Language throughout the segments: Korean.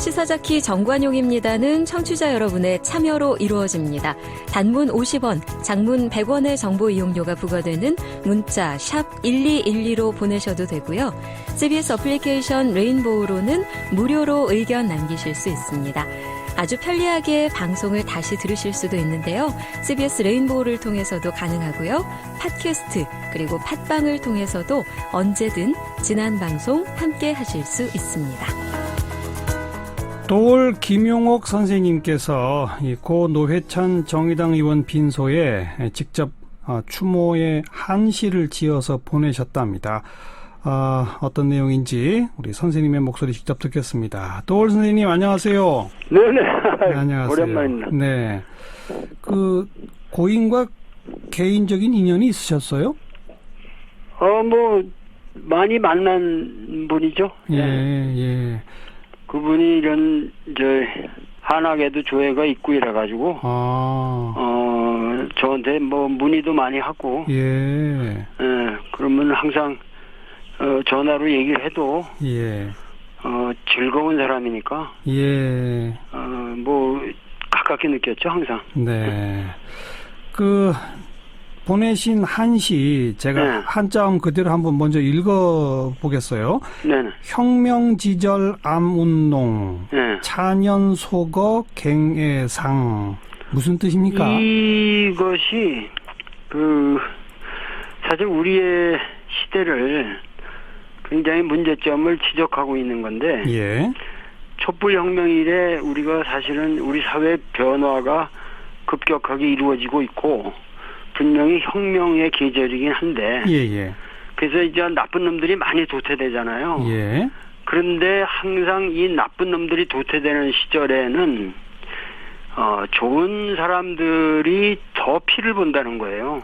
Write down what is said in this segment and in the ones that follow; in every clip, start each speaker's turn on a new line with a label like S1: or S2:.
S1: 시사자키 정관용입니다는 청취자 여러분의 참여로 이루어집니다. 단문 50원, 장문 100원의 정보 이용료가 부과되는 문자 샵 1212로 보내셔도 되고요. CBS 어플리케이션 레인보우로는 무료로 의견 남기실 수 있습니다. 아주 편리하게 방송을 다시 들으실 수도 있는데요. CBS 레인보우를 통해서도 가능하고요. 팟캐스트 그리고 팟빵을 통해서도 언제든 지난 방송 함께 하실 수 있습니다.
S2: 도올 김용옥 선생님께서 고 노회찬 정의당 의원 빈소에 직접 추모의 한시를 지어서 보내셨답니다. 어떤 내용인지 우리 선생님의 목소리 직접 듣겠습니다. 도올 선생님 안녕하세요.
S3: 네네.
S2: 안녕하세요.
S3: 오랜만입니다.
S2: 네. 그 고인과 개인적인 인연이 있으셨어요?
S3: 뭐 많이 만난 분이죠.
S2: 예, 예.
S3: 그분이 이런 한학에도 조회가 있고 이래가지고 저한테 뭐 문의도 많이 하고
S2: 예.
S3: 그러면 항상 전화로 얘기를 해도
S2: 예.
S3: 즐거운 사람이니까
S2: 예.
S3: 뭐 가깝게 느꼈죠 항상.
S2: 네. 그 보내신 한시 제가
S3: 네.
S2: 한자음 그대로 한번 먼저 읽어보겠어요.
S3: 네네.
S2: 혁명지절 암운동
S3: 네.
S2: 찬연소거 갱애상 무슨 뜻입니까?
S3: 이것이 사실 우리의 시대를 굉장히 문제점을 지적하고 있는 건데
S2: 예.
S3: 촛불혁명 이래 우리가 사실은 우리 사회 변화가 급격하게 이루어지고 있고 분명히 혁명의 계절이긴 한데
S2: 예.
S3: 그래서 이제 나쁜 놈들이 많이 도태되잖아요.
S2: 예.
S3: 그런데 항상 이 나쁜 놈들이 도태되는 시절에는 좋은 사람들이 더 피를 본다는 거예요.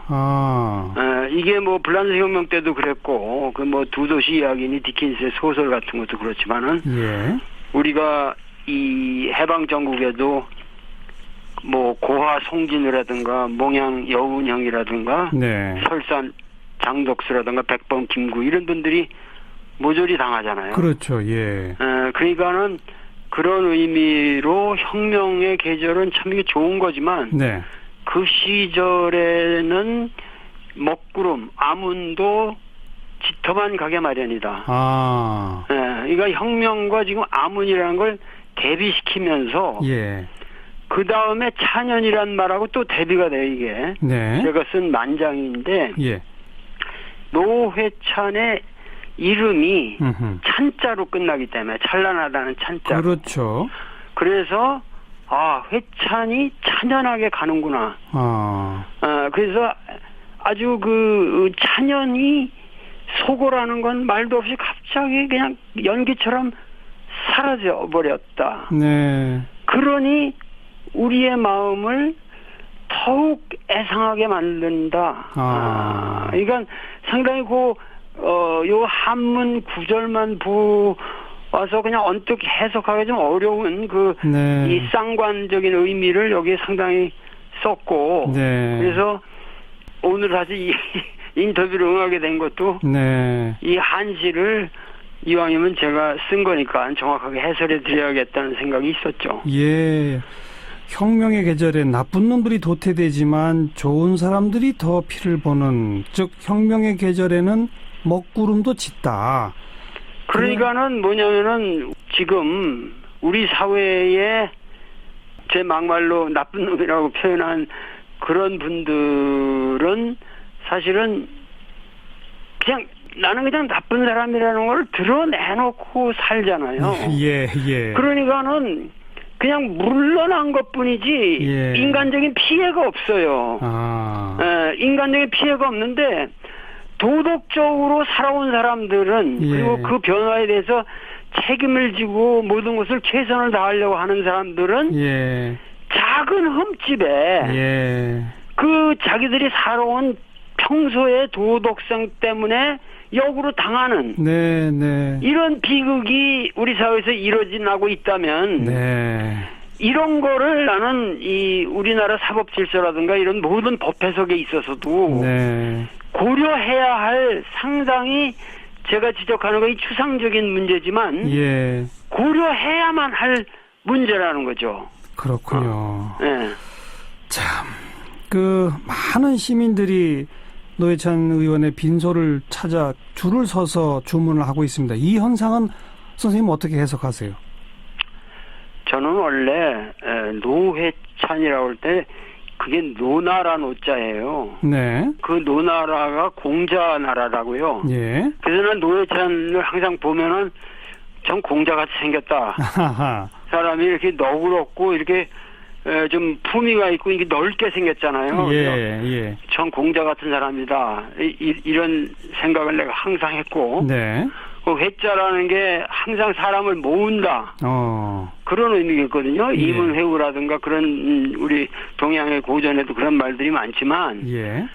S3: 이게 뭐 불란서 혁명 때도 그랬고 그 뭐 두 도시 이야기니 디킨스의 소설 같은 것도 그렇지만은
S2: 예.
S3: 우리가 이 해방 전국에도 뭐 고화 송진우라든가 몽양 여운형이라든가
S2: 네.
S3: 설산 장덕수라든가 백범 김구 이런 분들이 모조리 당하잖아요.
S2: 그렇죠. 예.
S3: 그러니까는 그런 의미로 혁명의 계절은 참 이게 좋은 거지만
S2: 네.
S3: 그 시절에는 먹구름, 암운도 짙어만 가게 마련이다. 그러니까 혁명과 지금 암운이라는 걸 대비시키면서
S2: 예.
S3: 그 다음에 찬연이란 말하고 또 대비가 돼요, 이게.
S2: 네.
S3: 제가 쓴 만장인데,
S2: 예.
S3: 노회찬의 이름이
S2: 음흠.
S3: 찬자로 끝나기 때문에, 찬란하다는 찬자.
S2: 그렇죠.
S3: 그래서, 회찬이 찬연하게 가는구나. 그래서 아주 찬연이 소고라는 건 말도 없이 갑자기 그냥 연기처럼 사라져 버렸다.
S2: 네.
S3: 그러니, 우리의 마음을 더욱 애상하게 만든다. 그러니까 상당히 요 한문 구절만 와서 그냥 언뜻 해석하기 좀 어려운
S2: 네.
S3: 이 쌍관적인 의미를 여기에 상당히 썼고,
S2: 네.
S3: 그래서 오늘 다시 이 인터뷰를 응하게 된 것도
S2: 네.
S3: 이 한시를 이왕이면 제가 쓴 거니까 정확하게 해설해 드려야겠다는 생각이 있었죠.
S2: 예. 혁명의 계절에 나쁜 놈들이 도태되지만 좋은 사람들이 더 피를 보는, 즉 혁명의 계절에는 먹구름도 짙다.
S3: 그러니까는 뭐냐면은 지금 우리 사회에 제 막말로 나쁜 놈이라고 표현한 그런 분들은 사실은 그냥 나는 그냥 나쁜 사람이라는 걸 드러내놓고 살잖아요.
S2: 예.
S3: 그러니까는 그냥 물러난 것뿐이지
S2: 예.
S3: 인간적인 피해가 없어요. 인간적인 피해가 없는데 도덕적으로 살아온 사람들은 그리고 그 변화에 대해서 책임을 지고 모든 것을 최선을 다하려고 하는 사람들은 작은 흠집에 그 자기들이 살아온 평소의 도덕성 때문에 역으로 당하는 이런 비극이 우리 사회에서 일어나고 있다면 이런 거를 나는 이 우리나라 사법 질서라든가 이런 모든 법 해석에 있어서도 고려해야 할 상당히 제가 지적하는 건 이 추상적인 문제지만
S2: 예.
S3: 고려해야만 할 문제라는 거죠.
S2: 그렇군요.
S3: 네.
S2: 참, 많은 시민들이 노회찬 의원의 빈소를 찾아 줄을 서서 주문을 하고 있습니다. 이 현상은 선생님 어떻게 해석하세요?
S3: 저는 원래 노회찬이라고 할 때 그게 노나라 노자예요.
S2: 네.
S3: 그 노나라가 공자 나라라고요.
S2: 예.
S3: 그래서 난 노회찬을 항상 보면은 전 공자같이 생겼다. 사람이 이렇게 너그럽고 이렇게 좀 품위가 있고 이게 넓게 생겼잖아요.
S2: 예.
S3: 전 공자 같은 사람이다. 이런 생각을 내가 항상 했고.
S2: 네.
S3: 그 회자라는 게 항상 사람을 모은다. 그런 의미가 있거든요.
S2: 예.
S3: 이문회우라든가 그런 우리 동양의 고전에도 그런 말들이 많지만
S2: 예.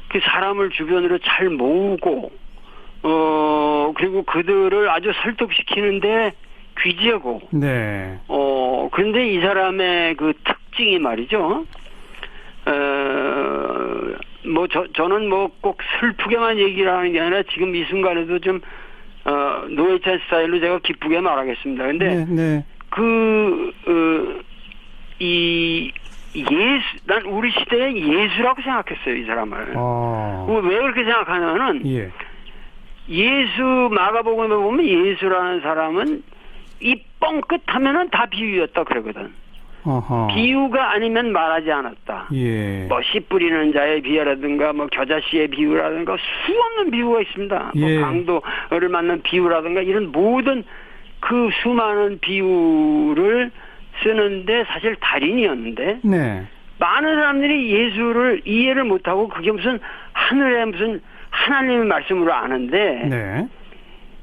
S3: 그 사람을 주변으로 잘 모으고 그리고 그들을 아주 설득시키는데 귀재고.
S2: 네.
S3: 그런데 이 사람의 그 특징이 말이죠. 저는 꼭 슬프게만 얘기를 하는 게 아니라 지금 이 순간에도 좀 노회찬 스타일로 제가 기쁘게 말하겠습니다. 근데
S2: 네.
S3: 난 우리 시대의 예수라고 생각했어요, 이 사람을. 왜 그렇게 생각하냐면은
S2: 예.
S3: 예수 마가복음에 보면 예수라는 사람은 이 뻥끗하면은 다 비유였다 그러거든. 비유가 아니면 말하지 않았다.
S2: 예.
S3: 씨 뿌리는 자의 비유라든가 겨자씨의 비유라든가 수없는 비유가 있습니다.
S2: 예.
S3: 강도를 맞는 비유라든가 이런 모든 그 수많은 비유를 쓰는데 사실 달인이었는데
S2: 네.
S3: 많은 사람들이 예수를 이해를 못하고 그게 무슨 하늘의 무슨 하나님의 말씀으로 아는데
S2: 네.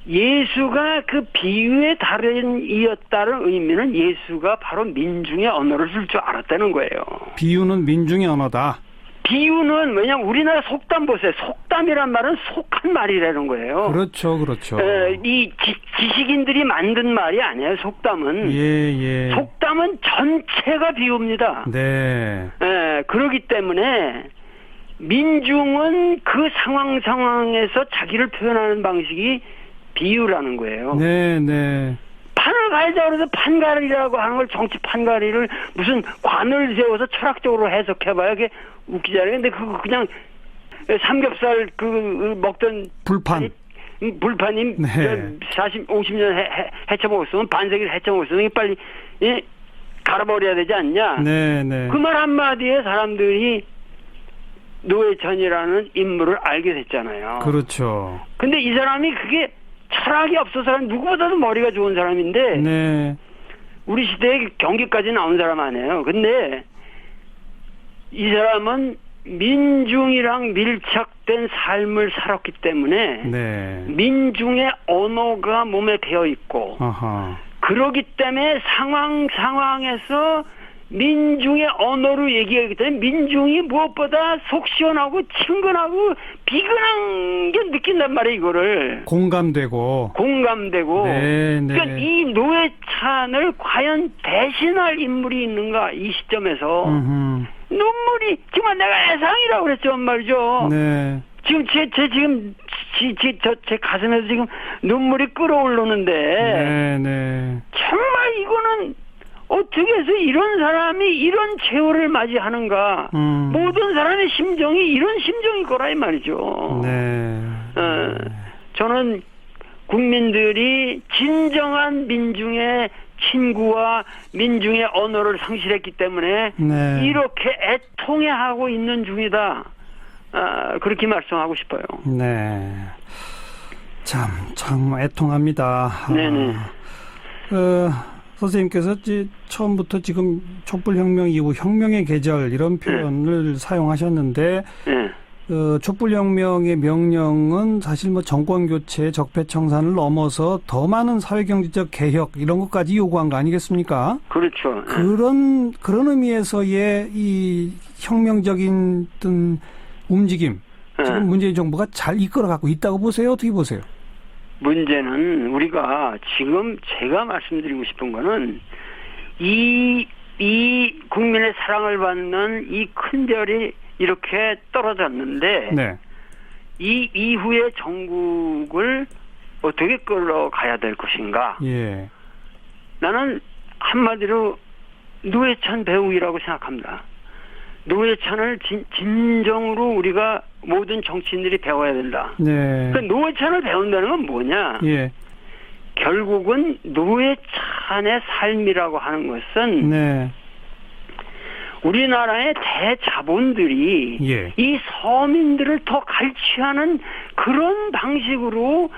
S3: 예수가 그 비유의 달인이었다는 의미는 예수가 바로 민중의 언어를 쓸 줄 알았다는 거예요. 비유는
S2: 민중의 언어다.
S3: 비유는 왜냐면 우리나라 속담 보세요. 속담이란 말은 속한 말이라는 거예요.
S2: 그렇죠.
S3: 이 지식인들이 만든 말이 아니에요. 속담은.
S2: 예.
S3: 속담은 전체가 비유입니다.
S2: 네.
S3: 그렇기 때문에 민중은 그 상황에서 자기를 표현하는 방식이 비유라는 거예요.
S2: 네.
S3: 판을 가리자 그래서 판가리라고 하는 걸 정치 판가리를 무슨 관을 세워서 철학적으로 해석해봐야 그게 웃기잖아요. 근데 그거 그냥 삼겹살 먹던 불판이
S2: 네.
S3: 50년 헤쳐먹었으면 반세기를 헤쳐먹었으면 빨리 갈아버려야 되지 않냐.
S2: 네.
S3: 그 말 한마디에 사람들이 노회찬이라는 인물을 알게 됐잖아요.
S2: 그렇죠.
S3: 근데 이 사람이 그게 철학이 없어서 누구보다도 머리가 좋은 사람인데
S2: 네.
S3: 우리 시대에 경기까지 나온 사람 아니에요. 근데 이 사람은 민중이랑 밀착된 삶을 살았기 때문에
S2: 네.
S3: 민중의 언어가 몸에 배어 있고 그러기 때문에 상황에서 민중의 언어로 얘기하기 때문에 민중이 무엇보다 속 시원하고 친근하고 비근한 게 느낀단 말이에요. 이거를
S2: 공감되고 네.
S3: 그러니까 이 노회찬을 과연 대신할 인물이 있는가 이 시점에서 눈물이 정말 내가 애상이라고 그랬죠 말이죠.
S2: 네.
S3: 지금 제 가슴에서 지금 눈물이 끓어오르는데
S2: 네.
S3: 정말 이거는 어떻게 해서 이런 사람이 이런 최후를 맞이하는가. 모든 사람의 심정이 이런 심정일 거라 이 말이죠.
S2: 네.
S3: 저는 국민들이 진정한 민중의 친구와 민중의 언어를 상실했기 때문에
S2: 네.
S3: 이렇게 애통해하고 있는 중이다. 그렇게 말씀하고 싶어요.
S2: 네. 참 애통합니다.
S3: 네네.
S2: 선생님께서 처음부터 지금 촛불혁명 이후 혁명의 계절 이런 표현을 사용하셨는데 촛불혁명의 명령은 사실 정권교체, 적폐청산을 넘어서 더 많은 사회경제적 개혁 이런 것까지 요구한 거 아니겠습니까?
S3: 그렇죠.
S2: 그런 의미에서의 이 혁명적인 어떤 움직임 지금 문재인 정부가 잘 이끌어가고 있다고 보세요? 어떻게 보세요?
S3: 문제는 우리가 지금 제가 말씀드리고 싶은 거는 이 국민의 사랑을 받는 이 큰 별이 이렇게 떨어졌는데
S2: 네.
S3: 이 이후에 전국을 어떻게 끌어가야 될 것인가?
S2: 예.
S3: 나는 한마디로 노회찬 배우이라고 생각합니다. 노회찬을 진정으로 우리가 모든 정치인들이 배워야 된다.
S2: 네.
S3: 그 노회찬을 배운다는 건 뭐냐?
S2: 예.
S3: 결국은 노회찬의 삶이라고 하는 것은
S2: 네.
S3: 우리나라의 대자본들이
S2: 예.
S3: 이 서민들을 더 갈취하는 그런 방식으로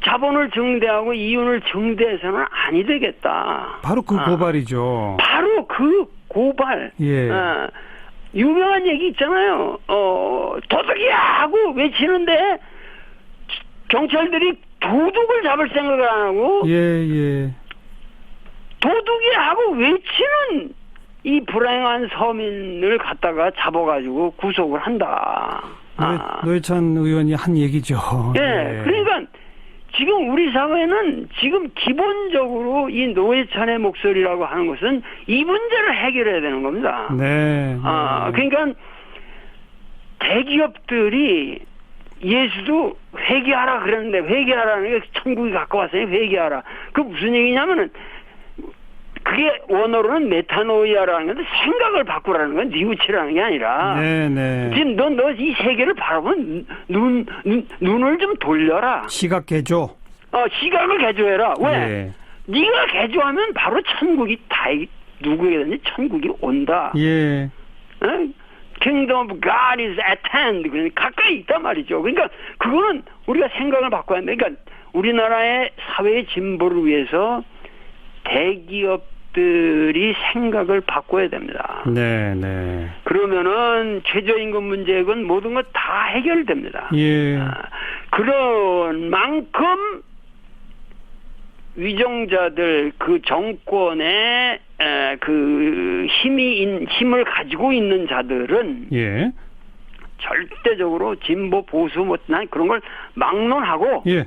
S3: 자본을 증대하고 이윤을 증대해서는 아니 되겠다.
S2: 바로 그 고발이죠.
S3: 바로 그 고발.
S2: 예.
S3: 유명한 얘기 있잖아요. 도둑이야 하고 외치는데 경찰들이 도둑을 잡을 생각을 안 하고
S2: 예.
S3: 도둑이야 하고 외치는 이 불행한 서민을 갖다가 잡아가지고 구속을 한다.
S2: 노회찬 의원이 한 얘기죠.
S3: 예. 그러니까 지금 우리 사회는 지금 기본적으로 이 노회찬의 목소리라고 하는 것은 이 문제를 해결해야 되는 겁니다.
S2: 네.
S3: 그러니까 대기업들이 예수도 회개하라 그랬는데 회개하라는 게 천국이 가까웠으니 회개하라. 그 무슨 얘기냐면은 그게 원어로는 메타노이아라는 건데 생각을 바꾸라는 건 뉘우치라는 게 아니라
S2: 네.
S3: 지금 너 이 세계를 바라보면 눈을 좀 돌려라.
S2: 시각 개조.
S3: 시각을 개조해라. 왜?
S2: 예.
S3: 네가 개조하면 바로 천국이 누구에게든지 천국이 온다.
S2: 예.
S3: Kingdom of God is at hand. 그러니까 가까이 있단 말이죠. 그러니까 그거는 우리가 생각을 바꿔야 돼. 그러니까 우리나라의 사회의 진보를 위해서 대기업들이 생각을 바꿔야 됩니다.
S2: 네.
S3: 그러면은 최저임금 문제건 모든 것 다 해결됩니다.
S2: 예.
S3: 그런 만큼 위정자들 그 정권의 그 힘을 가지고 있는 자들은
S2: 예.
S3: 절대적으로 진보 보수 난 그런 걸 막론하고
S2: 예.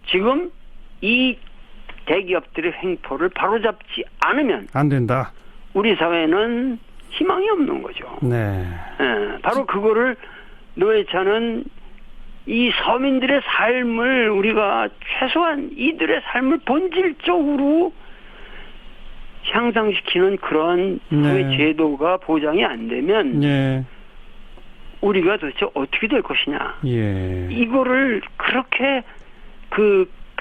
S3: 지금 이 대기업들의 횡포를 바로잡지 않으면
S2: 안 된다.
S3: 우리 사회는 희망이 없는 거죠.
S2: 네.
S3: 바로 그거를 노회찬은 이 서민들의 삶을 우리가 최소한 이들의 삶을 본질적으로 향상시키는 그런 사회 제도가 보장이 안 되면 우리가 도대체 어떻게 될 것이냐.
S2: 예.
S3: 이거를 그렇게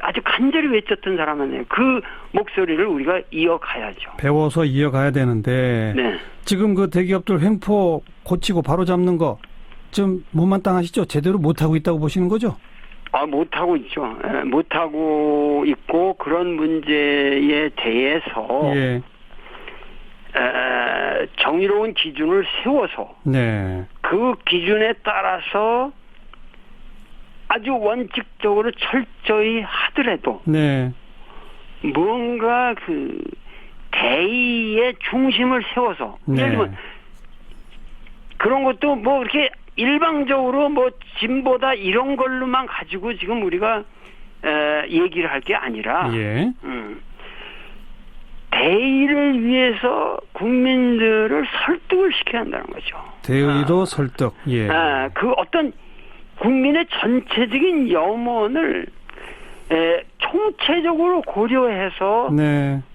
S3: 아주 간절히 외쳤던 사람이네요. 그 목소리를 우리가 이어가야죠.
S2: 배워서 이어가야 되는데
S3: 네.
S2: 지금 그 대기업들 횡포 고치고 바로잡는 거 좀 못마땅하시죠? 제대로 못하고 있다고 보시는 거죠?
S3: 못하고 있죠. 못하고 있고 그런 문제에 대해서
S2: 예.
S3: 정의로운 기준을 세워서 그 기준에 따라서 아주 원칙적으로 철저히 하더라도 뭔가 그 대의의 중심을 세워서 예를 들면 그런 것도 뭐 이렇게 일방적으로 뭐 진보다 이런 걸로만 가지고 지금 우리가 얘기를 할 게 아니라 대의를 위해서 국민들을 설득을 시켜야 한다는 거죠.
S2: 대의로 설득. 예.
S3: 그 어떤 국민의 전체적인 염원을 총체적으로 고려해서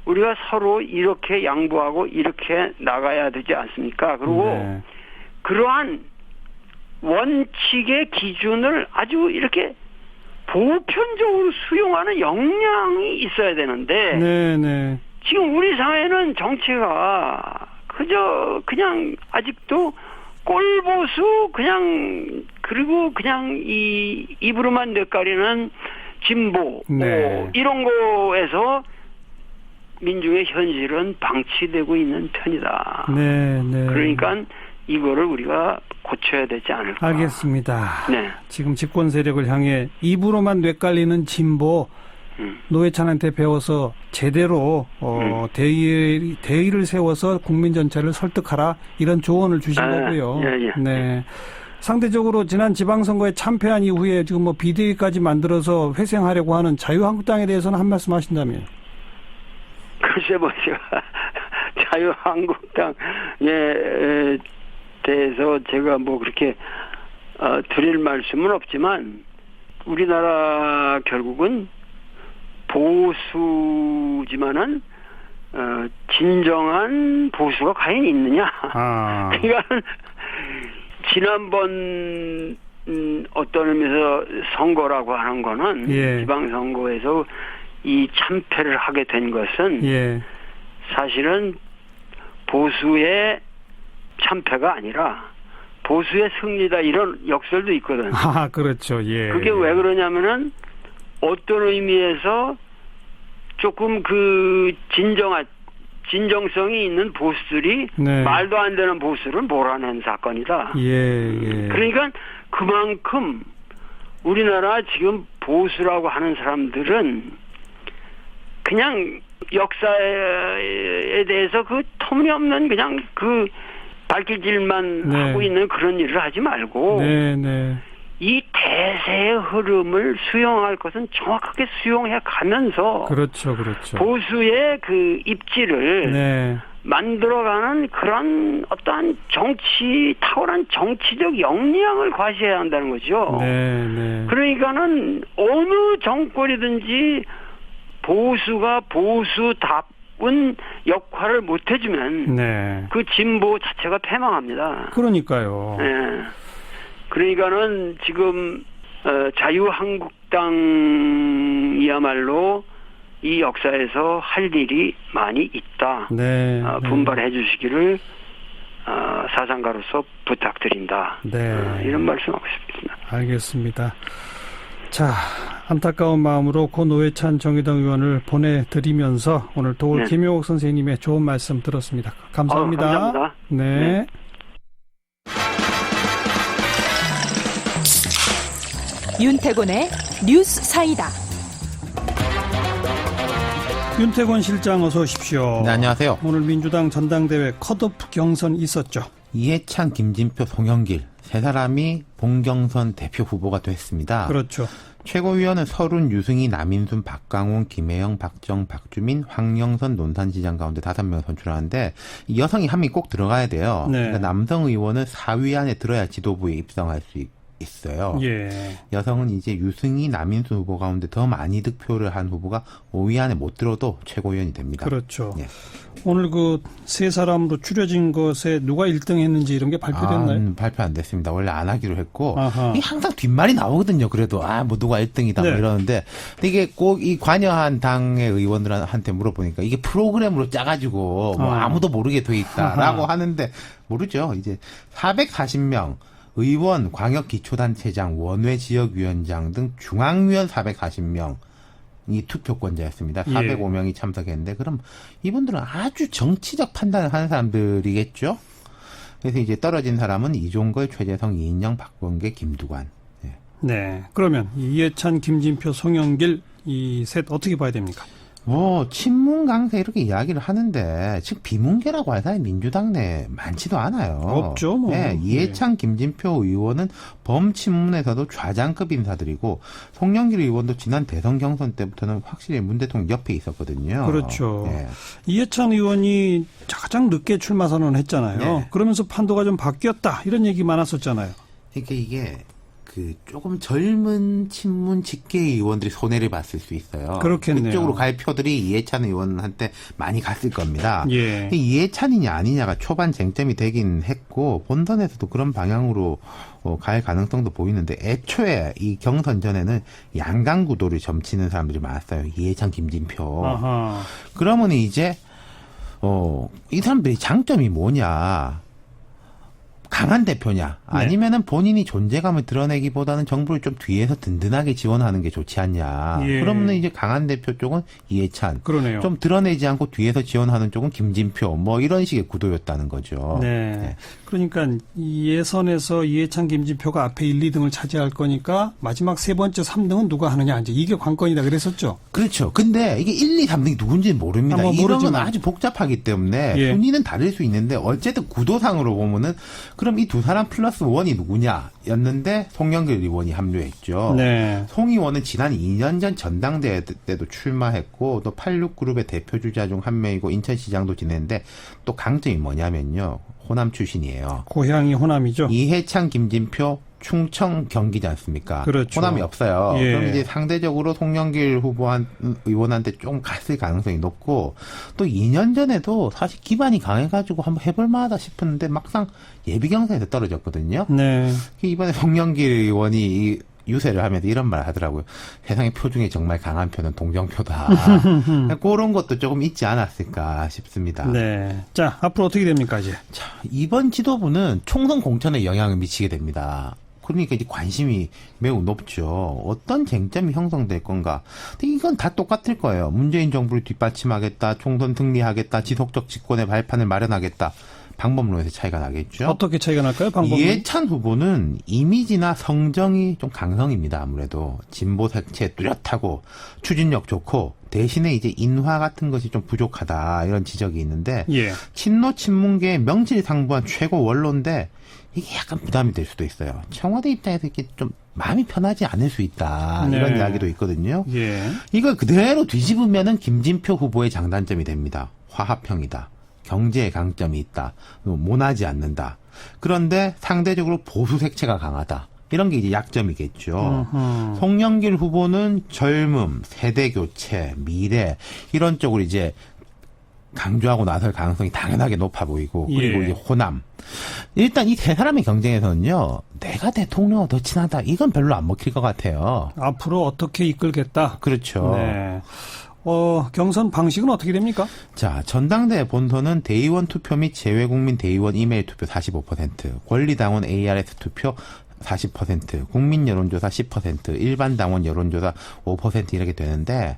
S3: 우리가 서로 이렇게 양보하고 이렇게 나가야 되지 않습니까? 그리고 그러한 원칙의 기준을 아주 이렇게 보편적으로 수용하는 역량이 있어야 되는데 지금 우리 사회는 정치가 그냥 아직도 꼴보수 그리고 그냥 이 입으로만 뇌가리는 진보 이런 거에서 민중의 현실은 방치되고 있는 편이다. 그러니까 이거를 우리가 고쳐야 되지 않을까.
S2: 알겠습니다. 지금 집권 세력을 향해 입으로만 뇌깔리는 진보 노회찬한테 배워서 제대로 대의를 세워서 국민 전체를 설득하라 이런 조언을 주신 거고요. 상대적으로 지난 지방선거에 참패한 이후에 지금 뭐 비대위까지 만들어서 회생하려고 하는 자유한국당에 대해서는 한 말씀 하신다면?
S3: 글쎄 제가 자유한국당에 대해서 제가 뭐 그렇게 드릴 말씀은 없지만 우리나라 결국은 보수지만은 진정한 보수가 과연 있느냐? 그러니까 지난번 어떤 의미에서 선거라고 하는 거는
S2: 예.
S3: 지방선거에서 이 참패를 하게 된 것은
S2: 예.
S3: 사실은 보수의 참패가 아니라 보수의 승리다 이런 역설도 있거든.
S2: 그렇죠. 예.
S3: 그게 왜 그러냐면은 어떤 의미에서 조금 그 진정성이 있는 보수들이
S2: 네.
S3: 말도 안 되는 보수를 몰아낸 사건이다.
S2: 예.
S3: 그러니까 그만큼 우리나라 지금 보수라고 하는 사람들은 그냥 역사에 대해서 그 터무니없는 그냥 그 발길질만
S2: 네.
S3: 하고 있는 그런 일을 하지 말고
S2: 네, 네.
S3: 이 대세의 흐름을 수용할 것은 정확하게 수용해 가면서
S2: 그렇죠, 그렇죠.
S3: 보수의 그 입지를
S2: 네.
S3: 만들어가는 그런 어떠한 탁월한 정치적 역량을 과시해야 한다는 거죠.
S2: 네, 네.
S3: 그러니까는 어느 정권이든지 보수가 보수답은 역할을 못 해주면
S2: 네.
S3: 그 진보 자체가 패망합니다.
S2: 그러니까요.
S3: 네. 그러니까는 지금 자유한국당이야말로 이 역사에서 할 일이 많이 있다.
S2: 네.
S3: 분발해 주시기를 사상가로서 부탁드린다.
S2: 네.
S3: 이런 말씀하고 싶습니다.
S2: 알겠습니다. 자, 안타까운 마음으로 고 노회찬 정의당 의원을 보내드리면서 오늘 도울
S3: 네.
S2: 김용옥 선생님의 좋은 말씀 들었습니다. 감사합니다.
S3: 감사합니다.
S2: 네.
S4: 윤태곤의 뉴스 사이다.
S2: 윤태곤 실장 어서 오십시오.
S5: 네, 안녕하세요.
S2: 오늘 민주당 전당대회 컷오프 경선 있었죠.
S5: 이해찬, 김진표, 송영길 세 사람이 본경선 대표 후보가 됐습니다.
S2: 그렇죠.
S5: 최고위원은 서른, 유승희, 남인순, 박강원, 김혜영, 박정, 박주민, 황영선, 논산지장 가운데 5명 선출하는데 이 여성이 한 명이 꼭 들어가야 돼요.
S2: 네.
S5: 그러니까 남성 의원은 4위 안에 들어야 지도부에 입성할 수 있어요.
S2: 예.
S5: 여성은 이제 유승희, 남인순 후보 가운데 더 많이 득표를 한 후보가 5위 안에 못 들어도 최고위원이 됩니다.
S2: 그렇죠.
S5: 예.
S2: 오늘 그 세 사람으로 추려진 것에 누가 1등 했는지 이런 게 발표됐나요?
S5: 발표 안 됐습니다. 원래 안 하기로 했고
S2: 아하.
S5: 이게 항상 뒷말이 나오거든요. 그래도 뭐 누가 1등이다
S2: 네.
S5: 뭐 이러는데 근데 이게 꼭 이 관여한 당의 의원들한테 물어보니까 이게 프로그램으로 짜가지고 뭐 아무도 모르게 돼 있다라고 하는데 모르죠. 이제 440명 의원, 광역기초단체장, 원외지역위원장 등 중앙위원 440명 이 투표권자였습니다. 405명이 참석했는데 그럼 이분들은 아주 정치적 판단을 하는 사람들이겠죠. 그래서 이제 떨어진 사람은 이종걸, 최재성, 이인영, 박범계, 김두관. 네.
S2: 네. 그러면 이해찬, 김진표, 송영길 이 셋 어떻게 봐야 됩니까?
S5: 친문 강세 이렇게 이야기를 하는데 지금 비문계라고 할 사람이 민주당 내에 많지도 않아요.
S2: 없죠, 뭐.
S5: 네, 이해찬, 김진표 의원은 범친문에서도 좌장급 인사들이고 송영길 의원도 지난 대선 경선 때부터는 확실히 문 대통령 옆에 있었거든요.
S2: 그렇죠.
S5: 네.
S2: 이해찬 의원이 가장 늦게 출마 선언했잖아요.
S5: 네.
S2: 그러면서 판도가 좀 바뀌었다 이런 얘기 많았었잖아요.
S5: 그러니까 이게 조금 젊은 친문 직계 의원들이 손해를 봤을 수 있어요.
S2: 그렇겠네요.
S5: 그쪽으로 갈 표들이 이해찬 의원한테 많이 갔을 겁니다.
S2: 예.
S5: 이해찬이냐 아니냐가 초반 쟁점이 되긴 했고 본선에서도 그런 방향으로 갈 가능성도 보이는데 애초에 이 경선 전에는 양강 구도를 점치는 사람들이 많았어요. 이해찬, 김진표.
S2: 아하.
S5: 그러면 이제 이 사람들의 장점이 뭐냐? 강한 대표냐 아니면은 본인이 존재감을 드러내기보다는 정부를 좀 뒤에서 든든하게 지원하는 게 좋지 않냐.
S2: 예.
S5: 그러면은 이제 강한 대표 쪽은 이해찬,
S2: 그러네요.
S5: 좀 드러내지 않고 뒤에서 지원하는 쪽은 김진표, 뭐 이런 식의 구도였다는 거죠.
S2: 네.
S5: 네.
S2: 그러니까 이 예선에서 이해찬, 김진표가 앞에 1, 2등을 차지할 거니까 마지막 세 번째 3등은 누가 하느냐 이제 이게 관건이다 그랬었죠.
S5: 그렇죠. 근데 이게 1, 2, 3등이 누군지는 모릅니다.
S2: 뭐
S5: 이런 건
S2: 모르지만.
S5: 아주 복잡하기 때문에
S2: 예.
S5: 순위는 다를 수 있는데 어쨌든 구도상으로 보면은 그럼 이 두 사람 플러스 원이 누구냐였는데 송영길 의원이 합류했죠.
S2: 네.
S5: 송 의원은 지난 2년 전 전당대회 때도 출마했고 또 86그룹의 대표주자 중 한 명이고 인천시장도 지냈는데 또 강점이 뭐냐면요. 호남 출신이에요.
S2: 고향이 호남이죠.
S5: 이해찬, 김진표 충청, 경기지 않습니까?
S2: 그렇죠.
S5: 호남이 없어요.
S2: 예.
S5: 그럼 이제 상대적으로 송영길 의원한테 좀 갔을 가능성이 높고 또 2년 전에도 사실 기반이 강해가지고 한번 해볼 만하다 싶었는데 막상 예비 경선에서 떨어졌거든요.
S2: 네.
S5: 이번에 송영길 의원이 이 유세를 하면서 이런 말 하더라고요. 세상의 표 중에 정말 강한 표는 동정표다. 그런 것도 조금 있지 않았을까 싶습니다.
S2: 네. 자, 앞으로 어떻게 됩니까, 이제?
S5: 자, 이번 지도부는 총선 공천에 영향을 미치게 됩니다. 그러니까 이제 관심이 매우 높죠. 어떤 쟁점이 형성될 건가. 근데 이건 다 똑같을 거예요. 문재인 정부를 뒷받침하겠다, 총선 승리하겠다, 지속적 집권의 발판을 마련하겠다. 방법론에서 차이가 나겠죠.
S2: 어떻게 차이가 날까요, 방법론?
S5: 이해찬 후보는 이미지나 성정이 좀 강성입니다. 아무래도 진보 색채 뚜렷하고 추진력 좋고 대신에 이제 인화 같은 것이 좀 부족하다 이런 지적이 있는데
S2: 예.
S5: 친노 친문계의 명실상부한 최고 원로인데 이게 약간 부담이 될 수도 있어요. 청와대 입장에서 이렇게 좀 마음이 편하지 않을 수 있다 이런
S2: 네.
S5: 이야기도 있거든요.
S2: 예.
S5: 이걸 그대로 뒤집으면은 김진표 후보의 장단점이 됩니다. 화합형이다. 경제에 강점이 있다. 모나지 않는다. 그런데 상대적으로 보수 색채가 강하다. 이런 게 이제 약점이겠죠. 송영길 후보는 젊음, 세대 교체, 미래 이런 쪽으로 이제 강조하고 나설 가능성이 당연하게 높아 보이고 그리고
S2: 예.
S5: 이제 호남. 일단 이 세 사람의 경쟁에서는요. 내가 대통령과 더 친하다. 이건 별로 안 먹힐 것 같아요.
S2: 앞으로 어떻게 이끌겠다?
S5: 그렇죠.
S2: 네. 경선 방식은 어떻게 됩니까?
S5: 자, 전당대회 본선은 대의원 투표 및 재외국민 대의원 이메일 투표 45%, 권리당원 ARS 투표 40%, 국민 여론조사 10%, 일반 당원 여론조사 5% 이렇게 되는데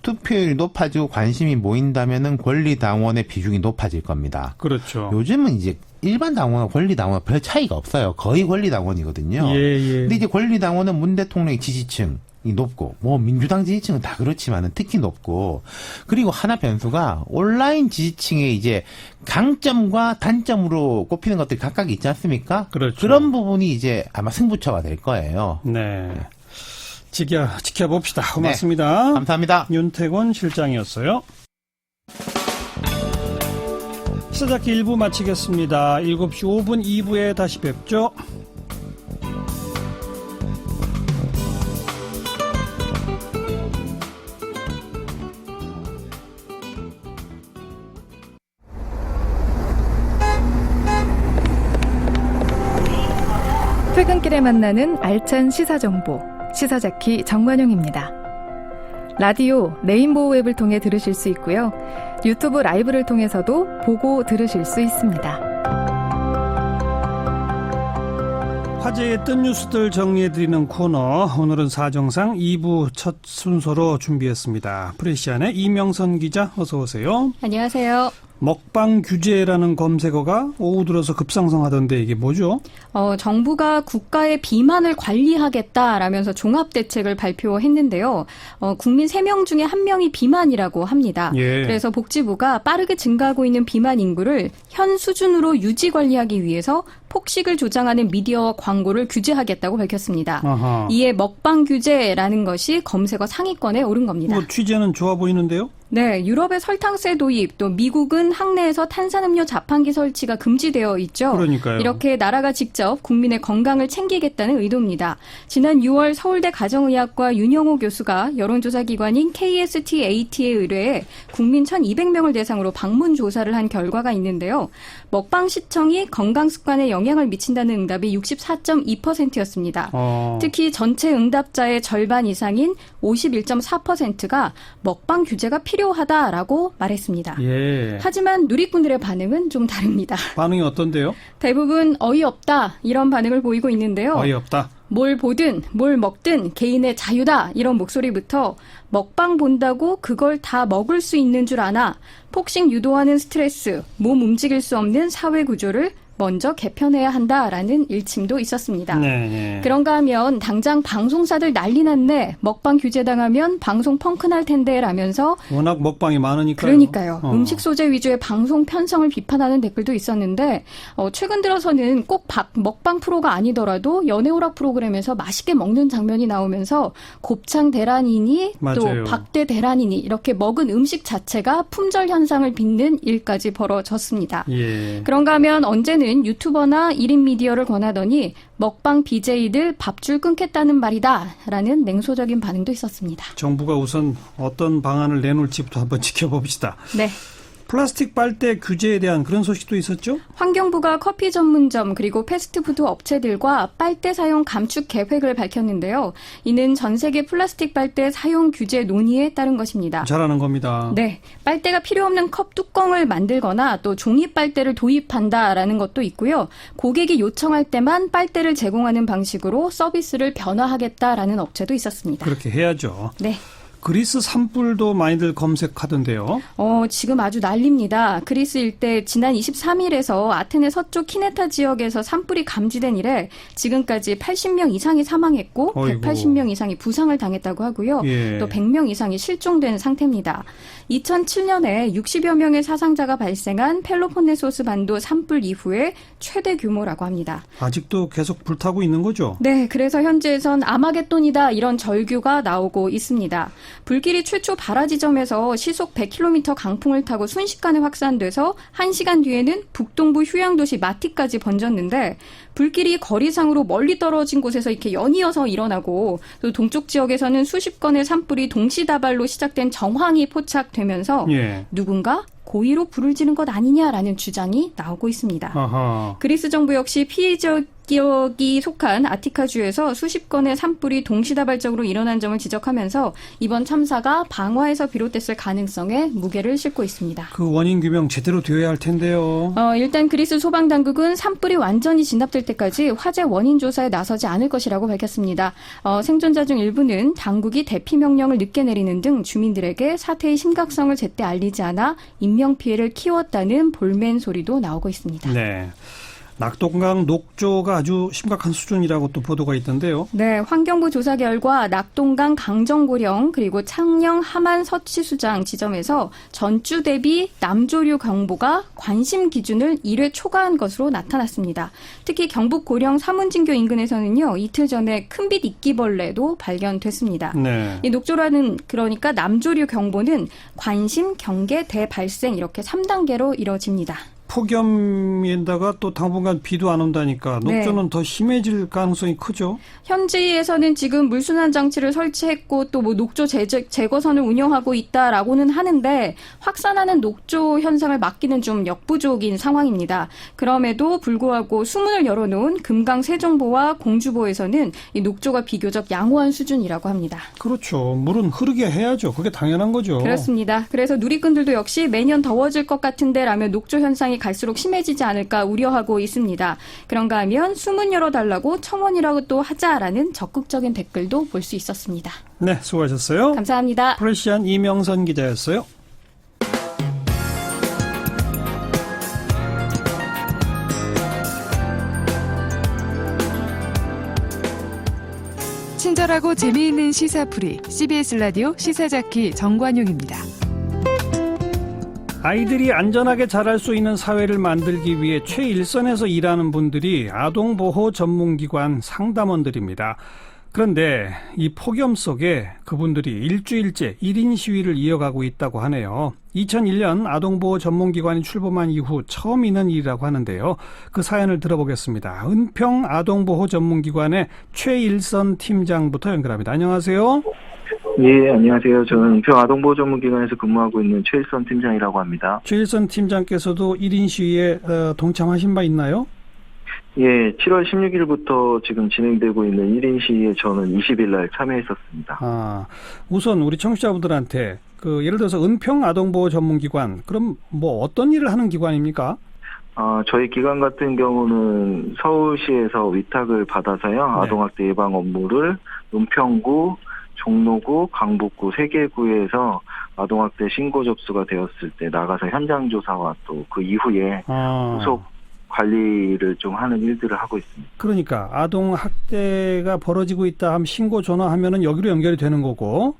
S5: 투표율이 높아지고 관심이 모인다면은 권리당원의 비중이 높아질 겁니다.
S2: 그렇죠.
S5: 요즘은 이제 일반 당원과 권리당원은 별 차이가 없어요. 거의 권리당원이거든요.
S2: 예.
S5: 근데 이제 권리당원은 문 대통령의 지지층이 높고, 뭐, 민주당 지지층은 다 그렇지만은 특히 높고, 그리고 하나 변수가 온라인 지지층의 이제 강점과 단점으로 꼽히는 것들이 각각 있지 않습니까?
S2: 그렇죠.
S5: 그런 부분이 이제 아마 승부처가 될 거예요.
S2: 네. 지켜봅시다. 고맙습니다.
S5: 감사합니다.
S2: 윤태곤 실장이었어요. 시사잡기 1부 마치겠습니다. 7시 5분 2부에 다시 뵙죠.
S6: 퇴근길에 만나는 알찬 시사정보, 시사자키 정관용입니다. 라디오 레인보우 앱을 통해 들으실 수 있고요. 유튜브 라이브를 통해서도 보고 들으실 수 있습니다.
S2: 화제의 뜬 뉴스들 정리해드리는 코너, 오늘은 사정상 2부 첫 순서로 준비했습니다. 프레시안의 이명선 기자, 어서 오세요.
S7: 안녕하세요.
S2: 먹방 규제라는 검색어가 오후 들어서 급상승하던데 이게 뭐죠?
S7: 정부가 국가의 비만을 관리하겠다라면서 종합대책을 발표했는데요. 국민 3명 중에 1명이 비만이라고 합니다.
S2: 예.
S7: 그래서 복지부가 빠르게 증가하고 있는 비만 인구를 현 수준으로 유지 관리하기 위해서 폭식을 조장하는 미디어와 광고를 규제하겠다고 밝혔습니다.
S2: 아하.
S7: 이에 먹방 규제라는 것이 검색어 상위권에 오른 겁니다.
S2: 뭐 취재는 좋아 보이는데요?
S7: 네, 유럽의 설탕세 도입, 또 미국은 학내에서 탄산음료 자판기 설치가 금지되어 있죠.
S2: 그러니까요.
S7: 이렇게 나라가 직접 국민의 건강을 챙기겠다는 의도입니다. 지난 6월 서울대 가정의학과 윤영호 교수가 여론조사 기관인 KSTAT에 의뢰해 국민 1,200명을 대상으로 방문 조사를 한 결과가 있는데요. 먹방 시청이 건강 습관에 영향을 미친다는 응답이 64.2%였습니다. 특히 전체 응답자의 절반 이상인 51.4%가 먹방 규제가 필요하다라고 말했습니다.
S2: 예.
S7: 하지만 누리꾼들의 반응은 좀 다릅니다.
S2: 반응이 어떤데요?
S7: 대부분 어이없다 이런 반응을 보이고 있는데요.
S2: 어이없다.
S7: 뭘 보든 뭘 먹든 개인의 자유다 이런 목소리부터 먹방 본다고 그걸 다 먹을 수 있는 줄 아나 폭식 유도하는 스트레스, 몸 움직일 수 없는 사회 구조를 먼저 개편해야 한다라는 일침도 있었습니다.
S2: 네.
S7: 그런가 하면 당장 방송사들 난리 났네. 먹방 규제당하면 방송 펑크 날 텐데 라면서
S2: 워낙 먹방이 많으니까요.
S7: 그러니까요. 음식 소재 위주의 방송 편성을 비판하는 댓글도 있었는데 최근 들어서는 꼭 먹방 프로가 아니더라도 연애오락 프로그램에서 맛있게 먹는 장면이 나오면서 곱창 대란이니
S2: 맞아요.
S7: 또 박대 대란이니 이렇게 먹은 음식 자체가 품절 현상을 빚는 일까지 벌어졌습니다.
S2: 예.
S7: 그런가 하면 언제는 정부는 유튜버나 1인 미디어를 권하더니 먹방 BJ들 밥줄 끊겠다는 말이다 라는 냉소적인 반응도 있었습니다.
S2: 정부가 우선 어떤 방안을 내놓을지부터 한번 지켜봅시다.
S7: 네.
S2: 플라스틱 빨대 규제에 대한 그런 소식도 있었죠?
S7: 환경부가 커피 전문점 그리고 패스트푸드 업체들과 빨대 사용 감축 계획을 밝혔는데요. 이는 전 세계 플라스틱 빨대 사용 규제 논의에 따른 것입니다.
S2: 잘하는 겁니다.
S7: 네. 빨대가 필요 없는 컵 뚜껑을 만들거나 또 종이 빨대를 도입한다라는 것도 있고요. 고객이 요청할 때만 빨대를 제공하는 방식으로 서비스를 변화하겠다라는 업체도 있었습니다.
S2: 그렇게 해야죠.
S7: 네.
S2: 그리스 산불도 많이들 검색하던데요.
S7: 지금 아주 난립니다. 그리스 일대 지난 23일에서 아테네 서쪽 키네타 지역에서 산불이 감지된 이래 지금까지 80명 이상이 사망했고
S2: 어이구.
S7: 180명 이상이 부상을 당했다고 하고요.
S2: 예.
S7: 또 100명 이상이 실종된 상태입니다. 2007년에 60여 명의 사상자가 발생한 펠로폰네소스 반도 산불 이후에 최대 규모라고 합니다.
S2: 아직도 계속 불타고 있는 거죠?
S7: 네, 그래서 현지에선 아마겟돈이다 이런 절규가 나오고 있습니다. 불길이 최초 발화 지점에서 시속 100km 강풍을 타고 순식간에 확산돼서 1시간 뒤에는 북동부 휴양도시 마티까지 번졌는데 불길이 거리상으로 멀리 떨어진 곳에서 이렇게 연이어서 일어나고 또 동쪽 지역에서는 수십 건의 산불이 동시다발로 시작된 정황이 포착되면서
S2: 예.
S7: 누군가 고의로 불을 지른 것 아니냐라는 주장이 나오고 있습니다.
S2: 아하.
S7: 그리스 정부 역시 피해 지역이 속한 아티카주에서 수십 건의 산불이 동시다발적으로 일어난 점을 지적하면서 이번 참사가 방화에서 비롯됐을 가능성에 무게를 싣고 있습니다.
S2: 그 원인 규명 제대로 되어야 할 텐데요.
S7: 일단 그리스 소방당국은 산불이 완전히 진압될 때까지 화재 원인 조사에 나서지 않을 것이라고 밝혔습니다. 생존자 중 일부는 당국이 대피 명령을 늦게 내리는 등 주민들에게 사태의 심각성을 제때 알리지 않아 인명피해를 키웠다는 볼멘 소리도 나오고 있습니다.
S2: 네. 낙동강 녹조가 아주 심각한 수준이라고 또 보도가 있던데요.
S7: 네, 환경부 조사 결과 낙동강 강정고령 그리고 창녕 하만 서치수장 지점에서 전주 대비 남조류 경보가 관심 기준을 1회 초과한 것으로 나타났습니다. 특히 경북 고령 사문진교 인근에서는요, 이틀 전에 큰빛 이끼벌레도 발견됐습니다.
S2: 네.
S7: 이 녹조라는 그러니까 남조류 경보는 관심, 경계, 대발생 이렇게 3단계로 이뤄집니다.
S2: 폭염에다가 또 당분간 비도 안 온다니까 녹조는
S7: 네.
S2: 더 심해질 가능성이 크죠?
S7: 현지에서는 지금 물순환 장치를 설치했고 또 뭐 녹조 제거선을 운영하고 있다라고는 하는데 확산하는 녹조 현상을 막기는 좀 역부족인 상황입니다. 그럼에도 불구하고 수문을 열어놓은 금강 세종보와 공주보에서는 이 녹조가 비교적 양호한 수준이라고 합니다.
S2: 그렇죠. 물은 흐르게 해야죠. 그게 당연한 거죠.
S7: 그렇습니다. 그래서 누리꾼들도 역시 매년 더워질 것 같은데 라며 녹조 현상이 갈수록 심해지지 않을까 우려하고 있습니다. 그런가 하면 수문 열어달라고 첨언이라고 또 하자라는 적극적인 댓글도 볼 수 있었습니다.
S2: 네, 수고하셨어요.
S7: 감사합니다.
S2: 프레시안 이명선 기자였어요.
S8: 친절하고 재미있는 시사풀이 CBS 라디오 시사자키 정관용입니다.
S2: 아이들이 안전하게 자랄 수 있는 사회를 만들기 위해 최일선에서 일하는 분들이 아동보호 전문기관 상담원들입니다. 그런데 이 폭염 속에 그분들이 일주일째 1인 시위를 이어가고 있다고 하네요. 2001년 아동보호 전문기관이 출범한 이후 처음 있는 일이라고 하는데요. 그 사연을 들어보겠습니다. 은평 아동보호 전문기관의 최일선 팀장부터 연결합니다. 안녕하세요.
S9: 예, 안녕하세요. 저는 은평 아동보호 전문기관에서 근무하고 있는 최일선 팀장이라고 합니다.
S2: 최일선 팀장께서도 1인 시위에 동참하신 바 있나요?
S9: 예, 7월 16일부터 지금 진행되고 있는 1인 시위에 저는 20일 날 참여했었습니다.
S2: 우선 우리 청취자분들한테 예를 들어서 은평 아동보호 전문기관, 그럼 뭐 어떤 일을 하는 기관입니까?
S9: 저희 기관 같은 경우는 서울시에서 위탁을 받아서요.
S2: 네.
S9: 아동학대 예방 업무를 은평구, 종로구, 강북구 3개 구에서 아동학대 신고 접수가 되었을 때 나가서 현장 조사와 또 그 이후에 후속 관리를 좀 하는 일들을 하고 있습니다.
S2: 그러니까 아동학대가 벌어지고 있다 하면 신고 전화하면은 여기로 연결이 되는 거고.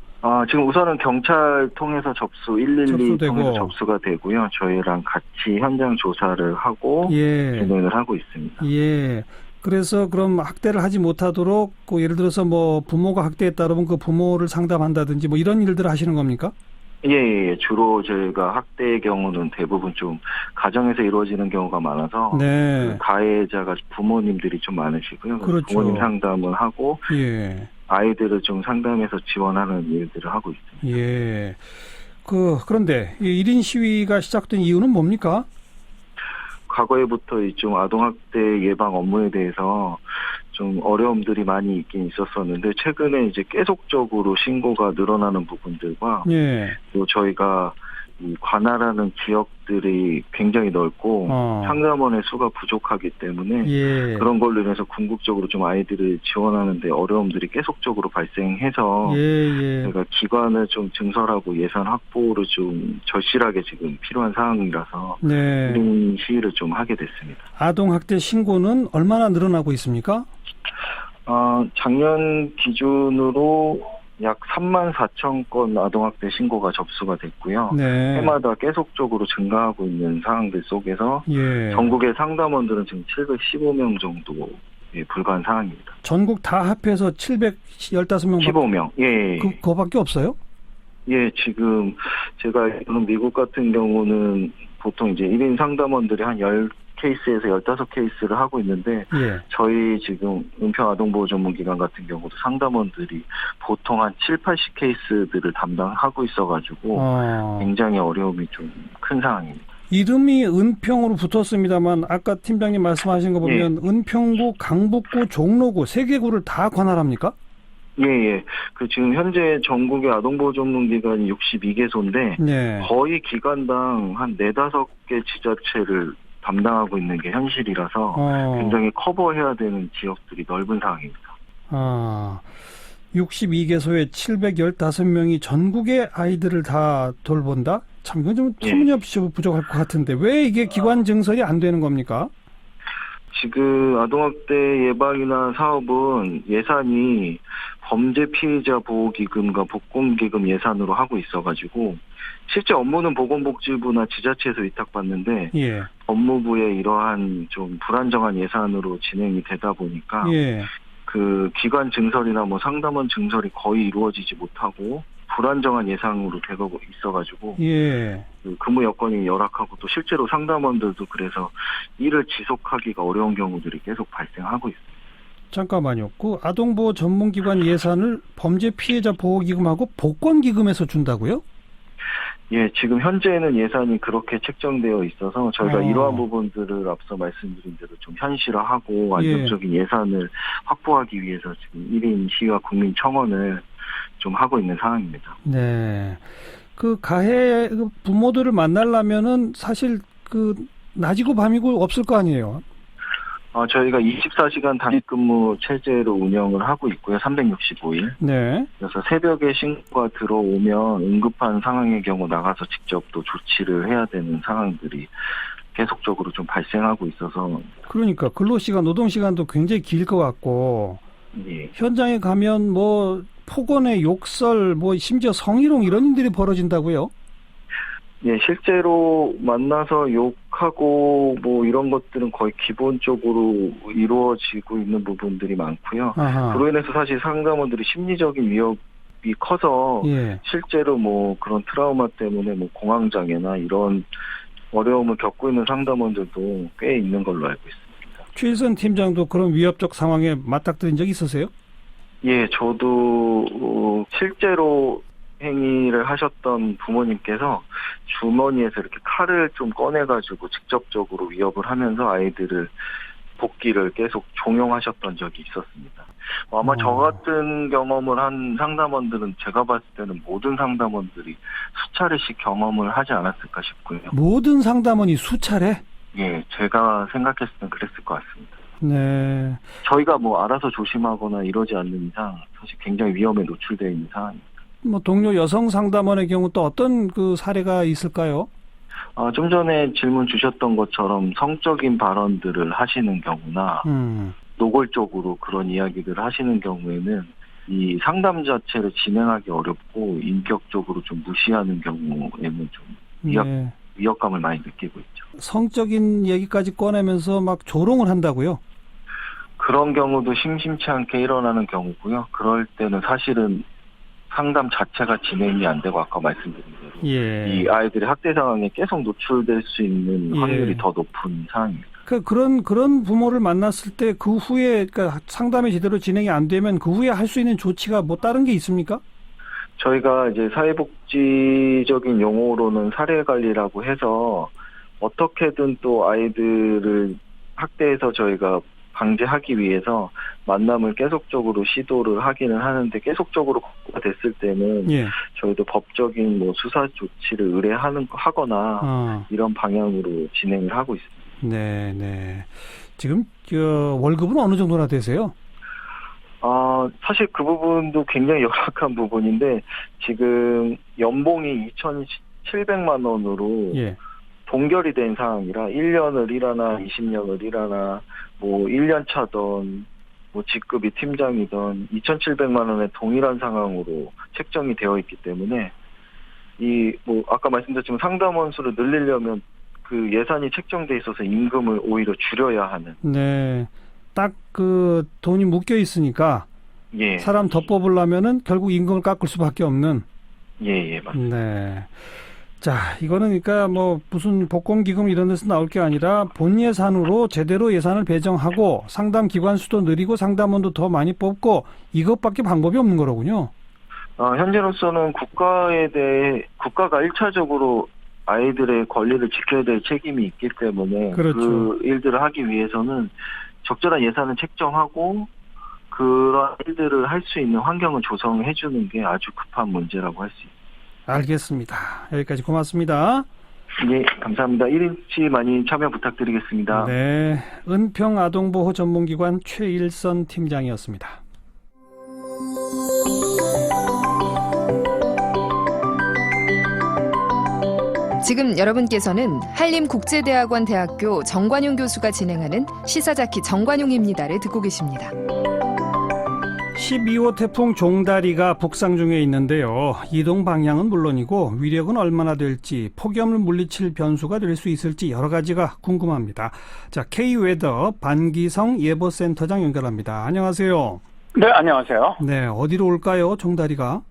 S9: 지금 우선은 경찰 통해서 접수 112
S2: 접수되고.
S9: 통해서 접수가 되고요. 저희랑 같이 현장 조사를 하고 진행을 하고 있습니다.
S2: 예. 그래서 그럼 학대를 하지 못하도록 예를 들어서 뭐 부모가 학대했다 그러면 그 부모를 상담한다든지 뭐 이런 일들을 하시는 겁니까?
S9: 예. 주로 저희가 학대의 경우는 대부분 좀 가정에서 이루어지는 경우가 많아서
S2: 네.
S9: 그 가해자가 부모님들이 좀 많으시고요.
S2: 그렇죠.
S9: 부모님 상담을 하고
S2: 예.
S9: 아이들을 좀 상담해서 지원하는 일들을 하고 있습니다.
S2: 예. 그런데 이 1인 시위가 시작된 이유는 뭡니까?
S9: 과거에부터 좀 아동학대 예방 업무에 대해서 좀 어려움들이 많이 있긴 있었었는데 최근에 이제 계속적으로 신고가 늘어나는 부분들과
S2: 예.
S9: 또 저희가 이 관할하는 지역들이 굉장히 넓고 상담원의 수가 부족하기 때문에
S2: 예.
S9: 그런 걸로 인해서 궁극적으로 좀 아이들을 지원하는 데 어려움들이 계속적으로 발생해서 저희가 기관을 좀 증설하고 예산 확보를 좀 절실하게 지금 필요한 상황이라서
S2: 네.
S9: 1인 시위를 좀 하게 됐습니다.
S2: 아동학대 신고는 얼마나 늘어나고 있습니까?
S9: 작년 기준으로 약 34,000건 아동학대 신고가 접수가 됐고요.
S2: 네.
S9: 해마다 계속적으로 증가하고 있는 상황들 속에서
S2: 예.
S9: 전국의 상담원들은 지금 715명 정도에 불과한 상황입니다.
S2: 전국 다 합해서 715명
S9: 15명. 예.
S2: 그거밖에 없어요?
S9: 예, 지금 제가 알기로는 미국 같은 경우는 보통 이제 1인 상담원들이 한 10케이스에서 15케이스를 하고 있는데
S2: 예.
S9: 저희 지금 은평아동보호전문기관 같은 경우도 상담원들이 보통 한 7, 80케이스들을 담당하고 있어가지고 굉장히 어려움이 좀 큰 상황입니다.
S2: 이름이 은평으로 붙었습니다만 아까 팀장님 말씀하신 거 보면
S9: 예.
S2: 은평구, 강북구, 종로구 3개 구를 다 관할합니까?
S9: 예. 지금 현재 전국의 아동보호전문기관이 62개소인데
S2: 네.
S9: 거의 기관당 한 4-5개 지자체를 담당하고 있는 게 현실이라서 굉장히 커버해야 되는 지역들이 넓은 상황입니다.
S2: 62개소에 715명이 전국의 아이들을 다 돌본다? 참 이건 좀 터무니없이 부족할 것 같은데 왜 이게 기관 증설이 안 되는 겁니까?
S9: 지금 아동학대 예방이나 사업은 예산이 범죄 피해자 보호기금과 복권기금 예산으로 하고 있어가지고 실제 업무는 보건복지부나 지자체에서 위탁받는데
S2: 예.
S9: 법무부의 이러한 좀 불안정한 예산으로 진행이 되다 보니까
S2: 예.
S9: 그 기관 증설이나 뭐 상담원 증설이 거의 이루어지지 못하고 불안정한 예상으로 되고 있어가지고
S2: 예.
S9: 그 근무 여건이 열악하고 또 실제로 상담원들도 그래서 일을 지속하기가 어려운 경우들이 계속 발생하고 있습니다.
S2: 잠깐만요. 그 아동보호 전문기관 예산을 범죄 피해자 보호기금하고 복권기금에서 준다고요?
S9: 예, 지금 현재는 예산이 그렇게 책정되어 있어서 저희가 이러한 부분들을 앞서 말씀드린 대로 좀 현실화하고 안정적인 예산을 확보하기 위해서 지금 1인 시위와 국민청원을 좀 하고 있는 상황입니다.
S2: 네. 그 가해 부모들을 만나려면은 사실 그 낮이고 밤이고 없을 거 아니에요?
S9: 저희가 24시간 단위 근무 체제로 운영을 하고 있고요. 365일.
S2: 네.
S9: 그래서 새벽에 신고가 들어오면 응급한 상황의 경우 나가서 직접 또 조치를 해야 되는 상황들이 계속적으로 좀 발생하고 있어서.
S2: 그러니까 근로시간, 노동시간도 굉장히 길 것 같고.
S9: 예.
S2: 현장에 가면 뭐 폭언의 욕설, 뭐 심지어 성희롱 이런 일들이 벌어진다고요?
S9: 예, 실제로 만나서 욕하고 뭐 이런 것들은 거의 기본적으로 이루어지고 있는 부분들이 많고요. 그로 인해서 사실 상담원들이 심리적인 위협이 커서 실제로 뭐 그런 트라우마 때문에 뭐 공황장애나 이런 어려움을 겪고 있는 상담원들도 꽤 있는 걸로 알고 있습니다.
S2: 최일선 팀장도 그런 위협적 상황에 맞닥뜨린 적 있으세요?
S9: 예, 저도 실제로 행위를 하셨던 부모님께서 주머니에서 이렇게 칼을 좀 꺼내가지고 직접적으로 위협을 하면서 아이들을 복귀를 계속 종용하셨던 적이 있었습니다. 아마 저 같은 경험을 한 상담원들은 제가 봤을 때는 모든 상담원들이 수차례씩 경험을 하지 않았을까 싶고요.
S2: 모든 상담원이 수차례?
S9: 예, 제가 생각했을 땐 그랬을 것 같습니다.
S2: 네.
S9: 저희가 뭐 알아서 조심하거나 이러지 않는 이상 사실 굉장히 위험에 노출되어 있는 상황입니다.
S2: 뭐 동료 여성 상담원의 경우 또 어떤 그 사례가 있을까요?
S9: 좀 전에 질문 주셨던 것처럼 성적인 발언들을 하시는 경우나 노골적으로 그런 이야기들을 하시는 경우에는 이 상담 자체를 진행하기 어렵고 인격적으로 좀 무시하는 경우에는 좀 위협감을 많이 느끼고 있죠.
S2: 성적인 얘기까지 꺼내면서 막 조롱을 한다고요?
S9: 그런 경우도 심심치 않게 일어나는 경우고요. 그럴 때는 사실은 상담 자체가 진행이 안 되고 아까 말씀드린 대로
S2: 예.
S9: 이 아이들이 학대 상황에 계속 노출될 수 있는 확률이 더 높은 상황입니다.
S2: 그런 부모를 만났을 때 그 후에 그러니까 상담이 제대로 진행이 안 되면 그 후에 할 수 있는 조치가 뭐 다른 게 있습니까?
S9: 저희가 이제 사회복지적인 용어로는 사례관리라고 해서 어떻게든 또 아이들을 학대해서 저희가 방지하기 위해서 만남을 계속적으로 시도를 하기는 하는데 계속적으로 됐을 때는
S2: 예.
S9: 저희도 법적인 뭐 수사 조치를 의뢰하거나 이런 방향으로 진행을 하고 있습니다.
S2: 네, 네. 지금 월급은 어느 정도나 되세요?
S9: 사실 그 부분도 굉장히 열악한 부분인데 지금 연봉이 2,700만 원으로
S2: 예.
S9: 동결이 된 상황이라 1년을 일하나 20년을 일하나 뭐 1년 차던 뭐 직급이 팀장이던 2,700만 원의 동일한 상황으로 책정이 되어 있기 때문에 이 뭐 아까 말씀드렸지만 상담원 수를 늘리려면 그 예산이 책정돼 있어서 임금을 오히려 줄여야 하는.
S2: 네. 딱 그 돈이 묶여 있으니까
S9: 예.
S2: 사람 더 뽑으려면은 결국 임금을 깎을 수밖에 없는.
S9: 예, 맞습니다.
S2: 네. 자, 이거는 그러니까 뭐 무슨 복권기금 이런 데서 나올 게 아니라 본 예산으로 제대로 예산을 배정하고 상담 기관 수도 늘리고 상담원도 더 많이 뽑고 이것밖에 방법이 없는 거로군요.
S9: 현재로서는 국가가 1차적으로 아이들의 권리를 지켜야 될 책임이 있기 때문에
S2: 그렇죠.
S9: 그 일들을 하기 위해서는 적절한 예산을 책정하고 그런 일들을 할 수 있는 환경을 조성해 주는 게 아주 급한 문제라고 할 수 있습니다.
S2: 알겠습니다. 여기까지 고맙습니다.
S9: 네, 감사합니다. 1인치 많이 참여 부탁드리겠습니다.
S2: 네, 은평아동보호 전문기관 최일선 팀장이었습니다.
S10: 지금 여러분께서는 한림국제대학원 대학교 정관용 교수가 진행하는 시사자키 정관용입니다를 듣고 계십니다.
S2: 12호 태풍 종다리가 북상 중에 있는데요. 이동 방향은 물론이고 위력은 얼마나 될지 폭염을 물리칠 변수가 될 수 있을지 여러 가지가 궁금합니다. 자, K웨더 반기성 예보센터장 연결합니다. 안녕하세요.
S11: 네, 안녕하세요.
S2: 네, 어디로 올까요, 종다리가?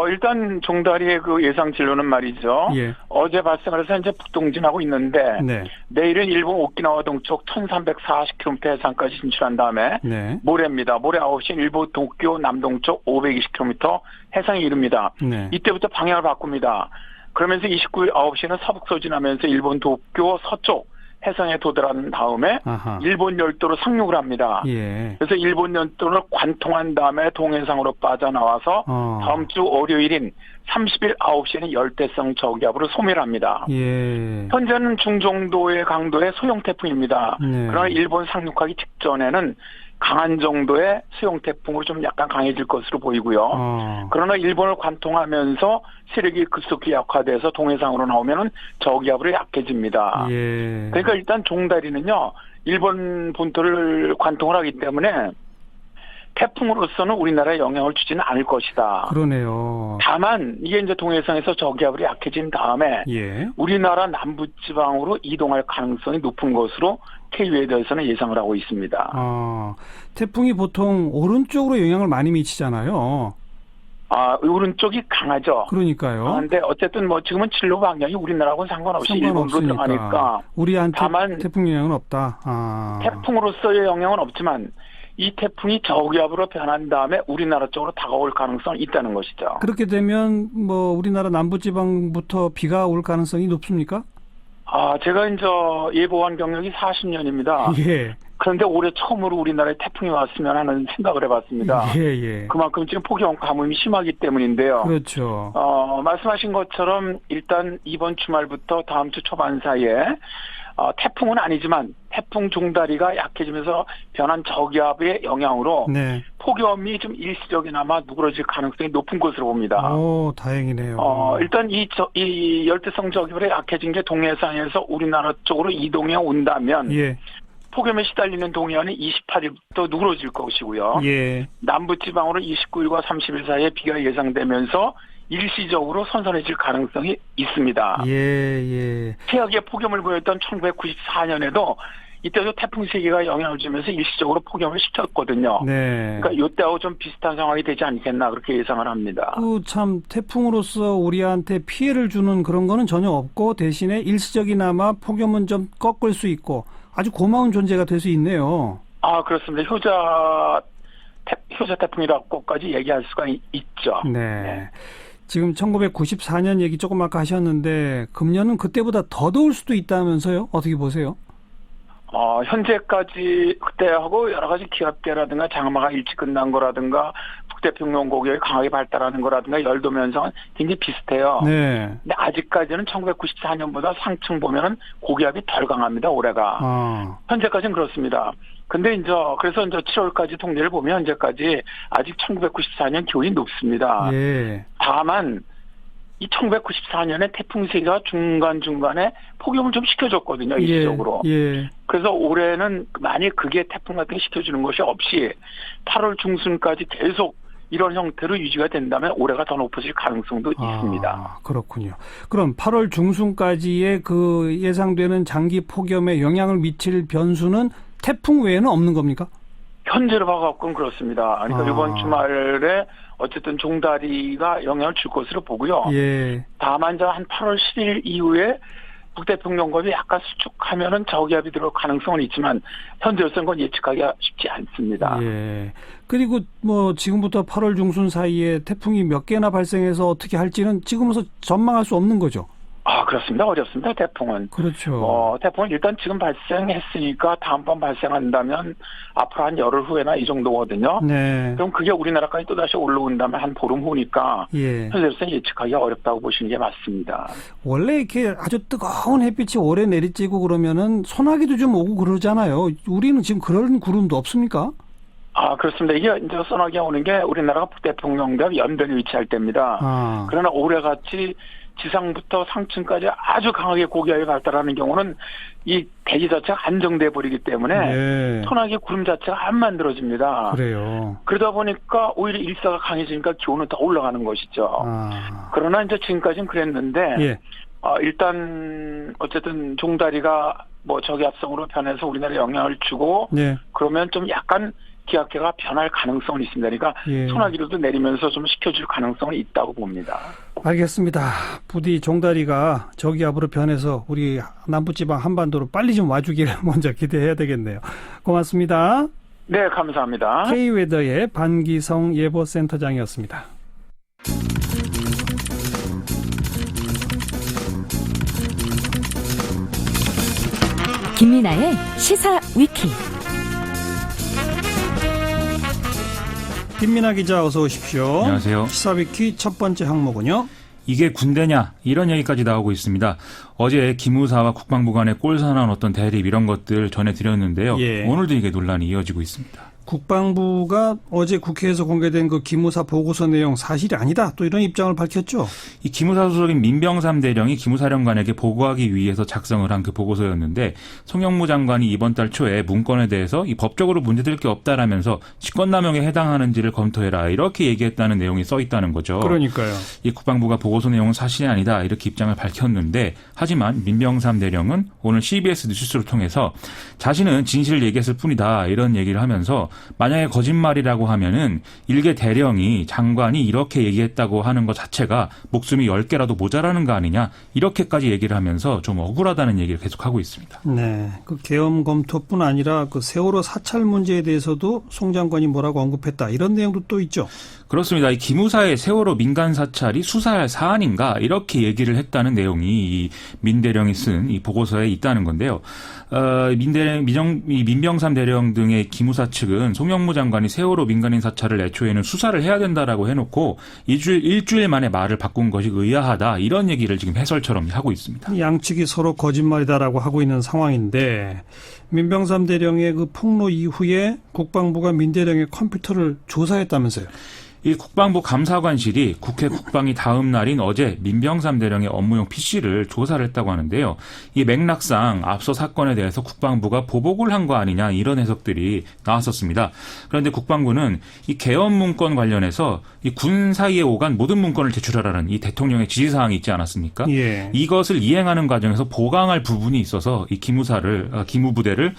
S11: 일단 종다리의 그 예상 진로는 말이죠.
S2: 예.
S11: 어제 발생을 해서 이제 북동진하고 있는데
S2: 네.
S11: 내일은 일본 오키나와 동쪽 1340km 해상까지 진출한 다음에
S2: 네.
S11: 모레입니다. 모레 9시 일본 도쿄 남동쪽 520km 해상에 이릅니다.
S2: 네.
S11: 이때부터 방향을 바꿉니다. 그러면서 29일 9시는 서북서진하면서 일본 도쿄 서쪽 해상에 도달한 다음에
S2: 아하.
S11: 일본 열도로 상륙을 합니다.
S2: 예.
S11: 그래서 일본 열도를 관통한 다음에 동해상으로 빠져나와서 다음 주 월요일인 30일 9시에는 열대성 저기압으로 소멸합니다.
S2: 예.
S11: 현재는 중정도의 강도의 소형 태풍입니다.
S2: 네.
S11: 그러나 일본 상륙하기 직전에는 강한 정도의 수용 태풍으로 좀 약간 강해질 것으로 보이고요. 그러나 일본을 관통하면서 세력이 급속히 약화돼서 동해상으로 나오면은 저기압으로 약해집니다.
S2: 예.
S11: 그러니까 일단 종다리는요, 일본 본토를 관통을 하기 때문에 태풍으로서는 우리나라에 영향을 주지는 않을 것이다.
S2: 그러네요.
S11: 다만 이게 이제 동해상에서 저기압으로 약해진 다음에
S2: 예.
S11: 우리나라 남부지방으로 이동할 가능성이 높은 것으로 K웨더에서는 예상을 하고 있습니다.
S2: 태풍이 보통 오른쪽으로 영향을 많이 미치잖아요.
S11: 오른쪽이 강하죠.
S2: 그러니까요.
S11: 그런데 어쨌든 뭐 지금은 진로 방향이 우리나라하고는 상관없이 일본으로 들어가니까.
S2: 우리한테
S11: 다만
S2: 태풍 영향은 없다.
S11: 태풍으로서의 영향은 없지만 이 태풍이 저기압으로 변한 다음에 우리나라 쪽으로 다가올 가능성이 있다는 것이죠.
S2: 그렇게 되면 뭐 우리나라 남부지방부터 비가 올 가능성이 높습니까?
S11: 제가 이제 예보한 경력이 40년입니다.
S2: 예.
S11: 그런데 올해 처음으로 우리나라에 태풍이 왔으면 하는 생각을 해봤습니다.
S2: 예.
S11: 그만큼 지금 폭염 가뭄이 심하기 때문인데요.
S2: 그렇죠.
S11: 말씀하신 것처럼 일단 이번 주말부터 다음 주 초반 사이에 태풍은 아니지만 태풍 종다리가 약해지면서 변한 저기압의 영향으로
S2: 네.
S11: 폭염이 좀 일시적이나마 누그러질 가능성이 높은 것으로 봅니다.
S2: 오, 다행이네요.
S11: 일단 이 열대성 저기압이 약해진 게 동해상에서 우리나라 쪽으로 이동해 온다면
S2: 예.
S11: 폭염에 시달리는 동해안은 28일부터 누그러질 것이고요.
S2: 예.
S11: 남부지방으로 29일과 30일 사이에 비가 예상되면서 일시적으로 선선해질 가능성이 있습니다.
S2: 예.
S11: 최악의 폭염을 보였던 1994년에도 이때도 태풍 세기가 영향을 주면서 일시적으로 폭염을 시켰거든요.
S2: 네.
S11: 그러니까 이때하고 좀 비슷한 상황이 되지 않겠나 그렇게 예상을 합니다.
S2: 참 태풍으로서 우리한테 피해를 주는 그런 거는 전혀 없고 대신에 일시적이나마 폭염은 좀 꺾을 수 있고 아주 고마운 존재가 될 수 있네요.
S11: 아, 그렇습니다. 효자 태풍이라고까지 얘기할 수가 있죠.
S2: 네. 지금 1994년 얘기 조금 아까 하셨는데 금년은 그때보다 더 더울 수도 있다면서요? 어떻게 보세요?
S11: 현재까지 그때하고 여러 가지 기압계라든가 장마가 일찍 끝난 거라든가 북태평양 고기압이 강하게 발달하는 거라든가 열도 면상은 굉장히 비슷해요.
S2: 네.
S11: 근데 아직까지는 1994년보다 상층 보면은 고기압이 덜 강합니다, 올해가. 현재까지는 그렇습니다. 근데 그래서 7월까지 통계를 보면 현재까지 아직 1994년 기온이 높습니다.
S2: 예.
S11: 다만 이 1994년에 태풍 세기가 중간중간에 폭염을 좀 시켜줬거든요, 일시적으로.
S2: 예.
S11: 그래서 올해는 만약 그게 태풍 같은 게 시켜주는 것이 없이 8월 중순까지 계속 이런 형태로 유지가 된다면 올해가 더 높아질 가능성도 있습니다.
S2: 그렇군요. 그럼 8월 중순까지의 그 예상되는 장기 폭염에 영향을 미칠 변수는 태풍 외에는 없는 겁니까?
S11: 현재로 봐갖고는 그렇습니다. 그러니까 이번 주말에 어쨌든 종다리가 영향을 줄 것으로 보고요.
S2: 예.
S11: 다만 한 8월 10일 이후에 북태평양고압이 약간 수축하면은 저기압이 들어올 가능성은 있지만 현재로서는 그건 예측하기가 쉽지 않습니다.
S2: 예. 그리고 지금부터 8월 중순 사이에 태풍이 몇 개나 발생해서 어떻게 할지는 지금부터 전망할 수 없는 거죠.
S11: 그렇습니다. 어렵습니다. 태풍은.
S2: 그렇죠.
S11: 태풍은 일단 지금 발생했으니까 다음번 발생한다면 앞으로 한 열흘 후에나 이 정도거든요.
S2: 네.
S11: 그럼 그게 우리나라까지 또다시 올라온다면 한 보름 후니까 현재로서는 예측하기가 어렵다고 보시는 게 맞습니다.
S2: 원래 이렇게 아주 뜨거운 햇빛이 오래 내리쬐고 그러면은 소나기도 좀 오고 그러잖아요. 우리는 지금 그런 구름도 없습니까?
S11: 그렇습니다. 이게 소나기가 오는 게 우리나라가 북태평양과 연변에 위치할 때입니다. 그러나 올해같이 지상부터 상층까지 아주 강하게 고기압이 발달하는 경우는 이 대기 자체가 안정돼 버리기 때문에 소나기 구름 자체가 안 만들어집니다.
S2: 그래요.
S11: 그러다 보니까 오히려 일사가 강해지니까 기온은 더 올라가는 것이죠. 그러나 지금까지는 그랬는데 일단 어쨌든 종다리가 저기압성으로 변해서 우리나라에 영향을 주고 그러면 좀 약간 기압계가 변할 가능성은 있습니다. 그러니까 소나기로도 내리면서 좀 식혀줄 가능성은 있다고 봅니다.
S2: 알겠습니다. 부디 종다리가 저기압으로 변해서 우리 남부지방 한반도로 빨리 좀 와주기를 먼저 기대해야 되겠네요. 고맙습니다.
S11: 네, 감사합니다.
S2: K웨더의 반기성 예보센터장이었습니다.
S4: 김민아의 시사 위키.
S2: 김민아 기자 어서 오십시오.
S12: 안녕하세요.
S2: 시사위키 첫 번째 항목은요.
S12: 이게 군대냐 이런 얘기까지 나오고 있습니다. 어제 기무사와 국방부 간의 꼴사나운 어떤 대립 이런 것들 전해드렸는데요. 오늘도 이게 논란이 이어지고 있습니다.
S2: 국방부가 어제 국회에서 공개된 그 기무사 보고서 내용 사실이 아니다. 또 이런 입장을 밝혔죠.
S12: 이 기무사 소속인 민병삼 대령이 기무사령관에게 보고하기 위해서 작성을 한 그 보고서였는데 송영무 장관이 이번 달 초에 문건에 대해서 이 법적으로 문제될 게 없다라면서 직권남용에 해당하는지를 검토해라 이렇게 얘기했다는 내용이 써 있다는 거죠.
S2: 그러니까요.
S12: 이 국방부가 보고서 내용은 사실이 아니다 이렇게 입장을 밝혔는데 하지만 민병삼 대령은 오늘 CBS 뉴스를 통해서 자신은 진실을 얘기했을 뿐이다 이런 얘기를 하면서 만약에 거짓말이라고 하면은 일개 대령이 장관이 이렇게 얘기했다고 하는 것 자체가 목숨이 10개라도 모자라는 거 아니냐 이렇게까지 얘기를 하면서 좀 억울하다는 얘기를 계속하고 있습니다.
S2: 네, 그 계엄 검토뿐 아니라 그 세월호 사찰 문제에 대해서도 송 장관이 뭐라고 언급했다 이런 내용도 또 있죠. 그렇습니다.
S12: 이 기무사의 세월호 민간 사찰이 수사할 사안인가 이렇게 얘기를 했다는 내용이 이 민 대령이 쓴 이 보고서에 있다는 건데요. 민병삼 대령 등의 기무사 측은 송영무 장관이 세월호 민간인 사찰을 애초에는 수사를 해야 된다라고 해놓고 일주일 만에 말을 바꾼 것이 의아하다 이런 얘기를 지금 해설처럼 하고 있습니다.
S2: 양측이 서로 거짓말이다라고 하고 있는 상황인데 민병삼 대령의 그 폭로 이후에 국방부가 민 대령의 컴퓨터를 조사했다면서요?
S12: 이 국방부 감사관실이 국회 국방위 다음 날인 어제 민병삼 대령의 업무용 PC를 조사를 했다고 하는데요. 이 맥락상 앞서 사건에 대해서 국방부가 보복을 한 거 아니냐 이런 해석들이 나왔었습니다. 그런데 국방부는 이 계엄 문건 관련해서 이 군 사이에 오간 모든 문건을 제출하라는 이 대통령의 지시사항이 있지 않았습니까?
S2: 예.
S12: 이것을 이행하는 과정에서 보강할 부분이 있어서 이 기무부대를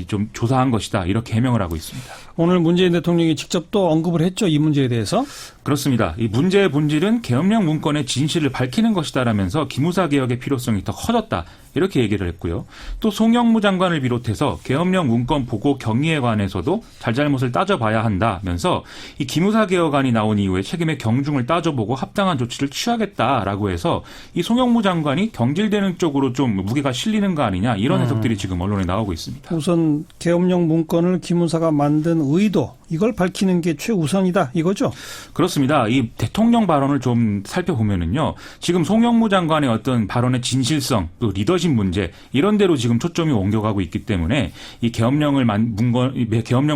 S12: 좀 조사한 것이다 이렇게 해명을 하고 있습니다.
S2: 오늘 문재인 대통령이 직접 또 언급을 했죠. 이 문제에 대해서.
S12: 그렇습니다. 이 문제의 본질은 계엄령 문건의 진실을 밝히는 것이다라면서 기무사 개혁의 필요성이 더 커졌다. 이렇게 얘기를 했고요. 또 송영무 장관을 비롯해서 계엄령 문건 보고 경위에 관해서도 잘잘못을 따져봐야 한다면서 이 기무사 개혁안이 나온 이후에 책임의 경중을 따져보고 합당한 조치를 취하겠다라고 해서 이 송영무 장관이 경질되는 쪽으로 좀 무게가 실리는 거 아니냐 이런 해석들이 지금 언론에 나오고 있습니다.
S2: 우선 계엄령 문건을 기무사가 만든 의도 이걸 밝히는 게 최우선이다 이거죠?
S12: 그렇습니다. 이 대통령 발언을 좀 살펴보면은요. 지금 송영무 장관의 어떤 발언의 진실성 또 리더십 문제 이런 데로 지금 초점이 옮겨가고 있기 때문에 이 계엄령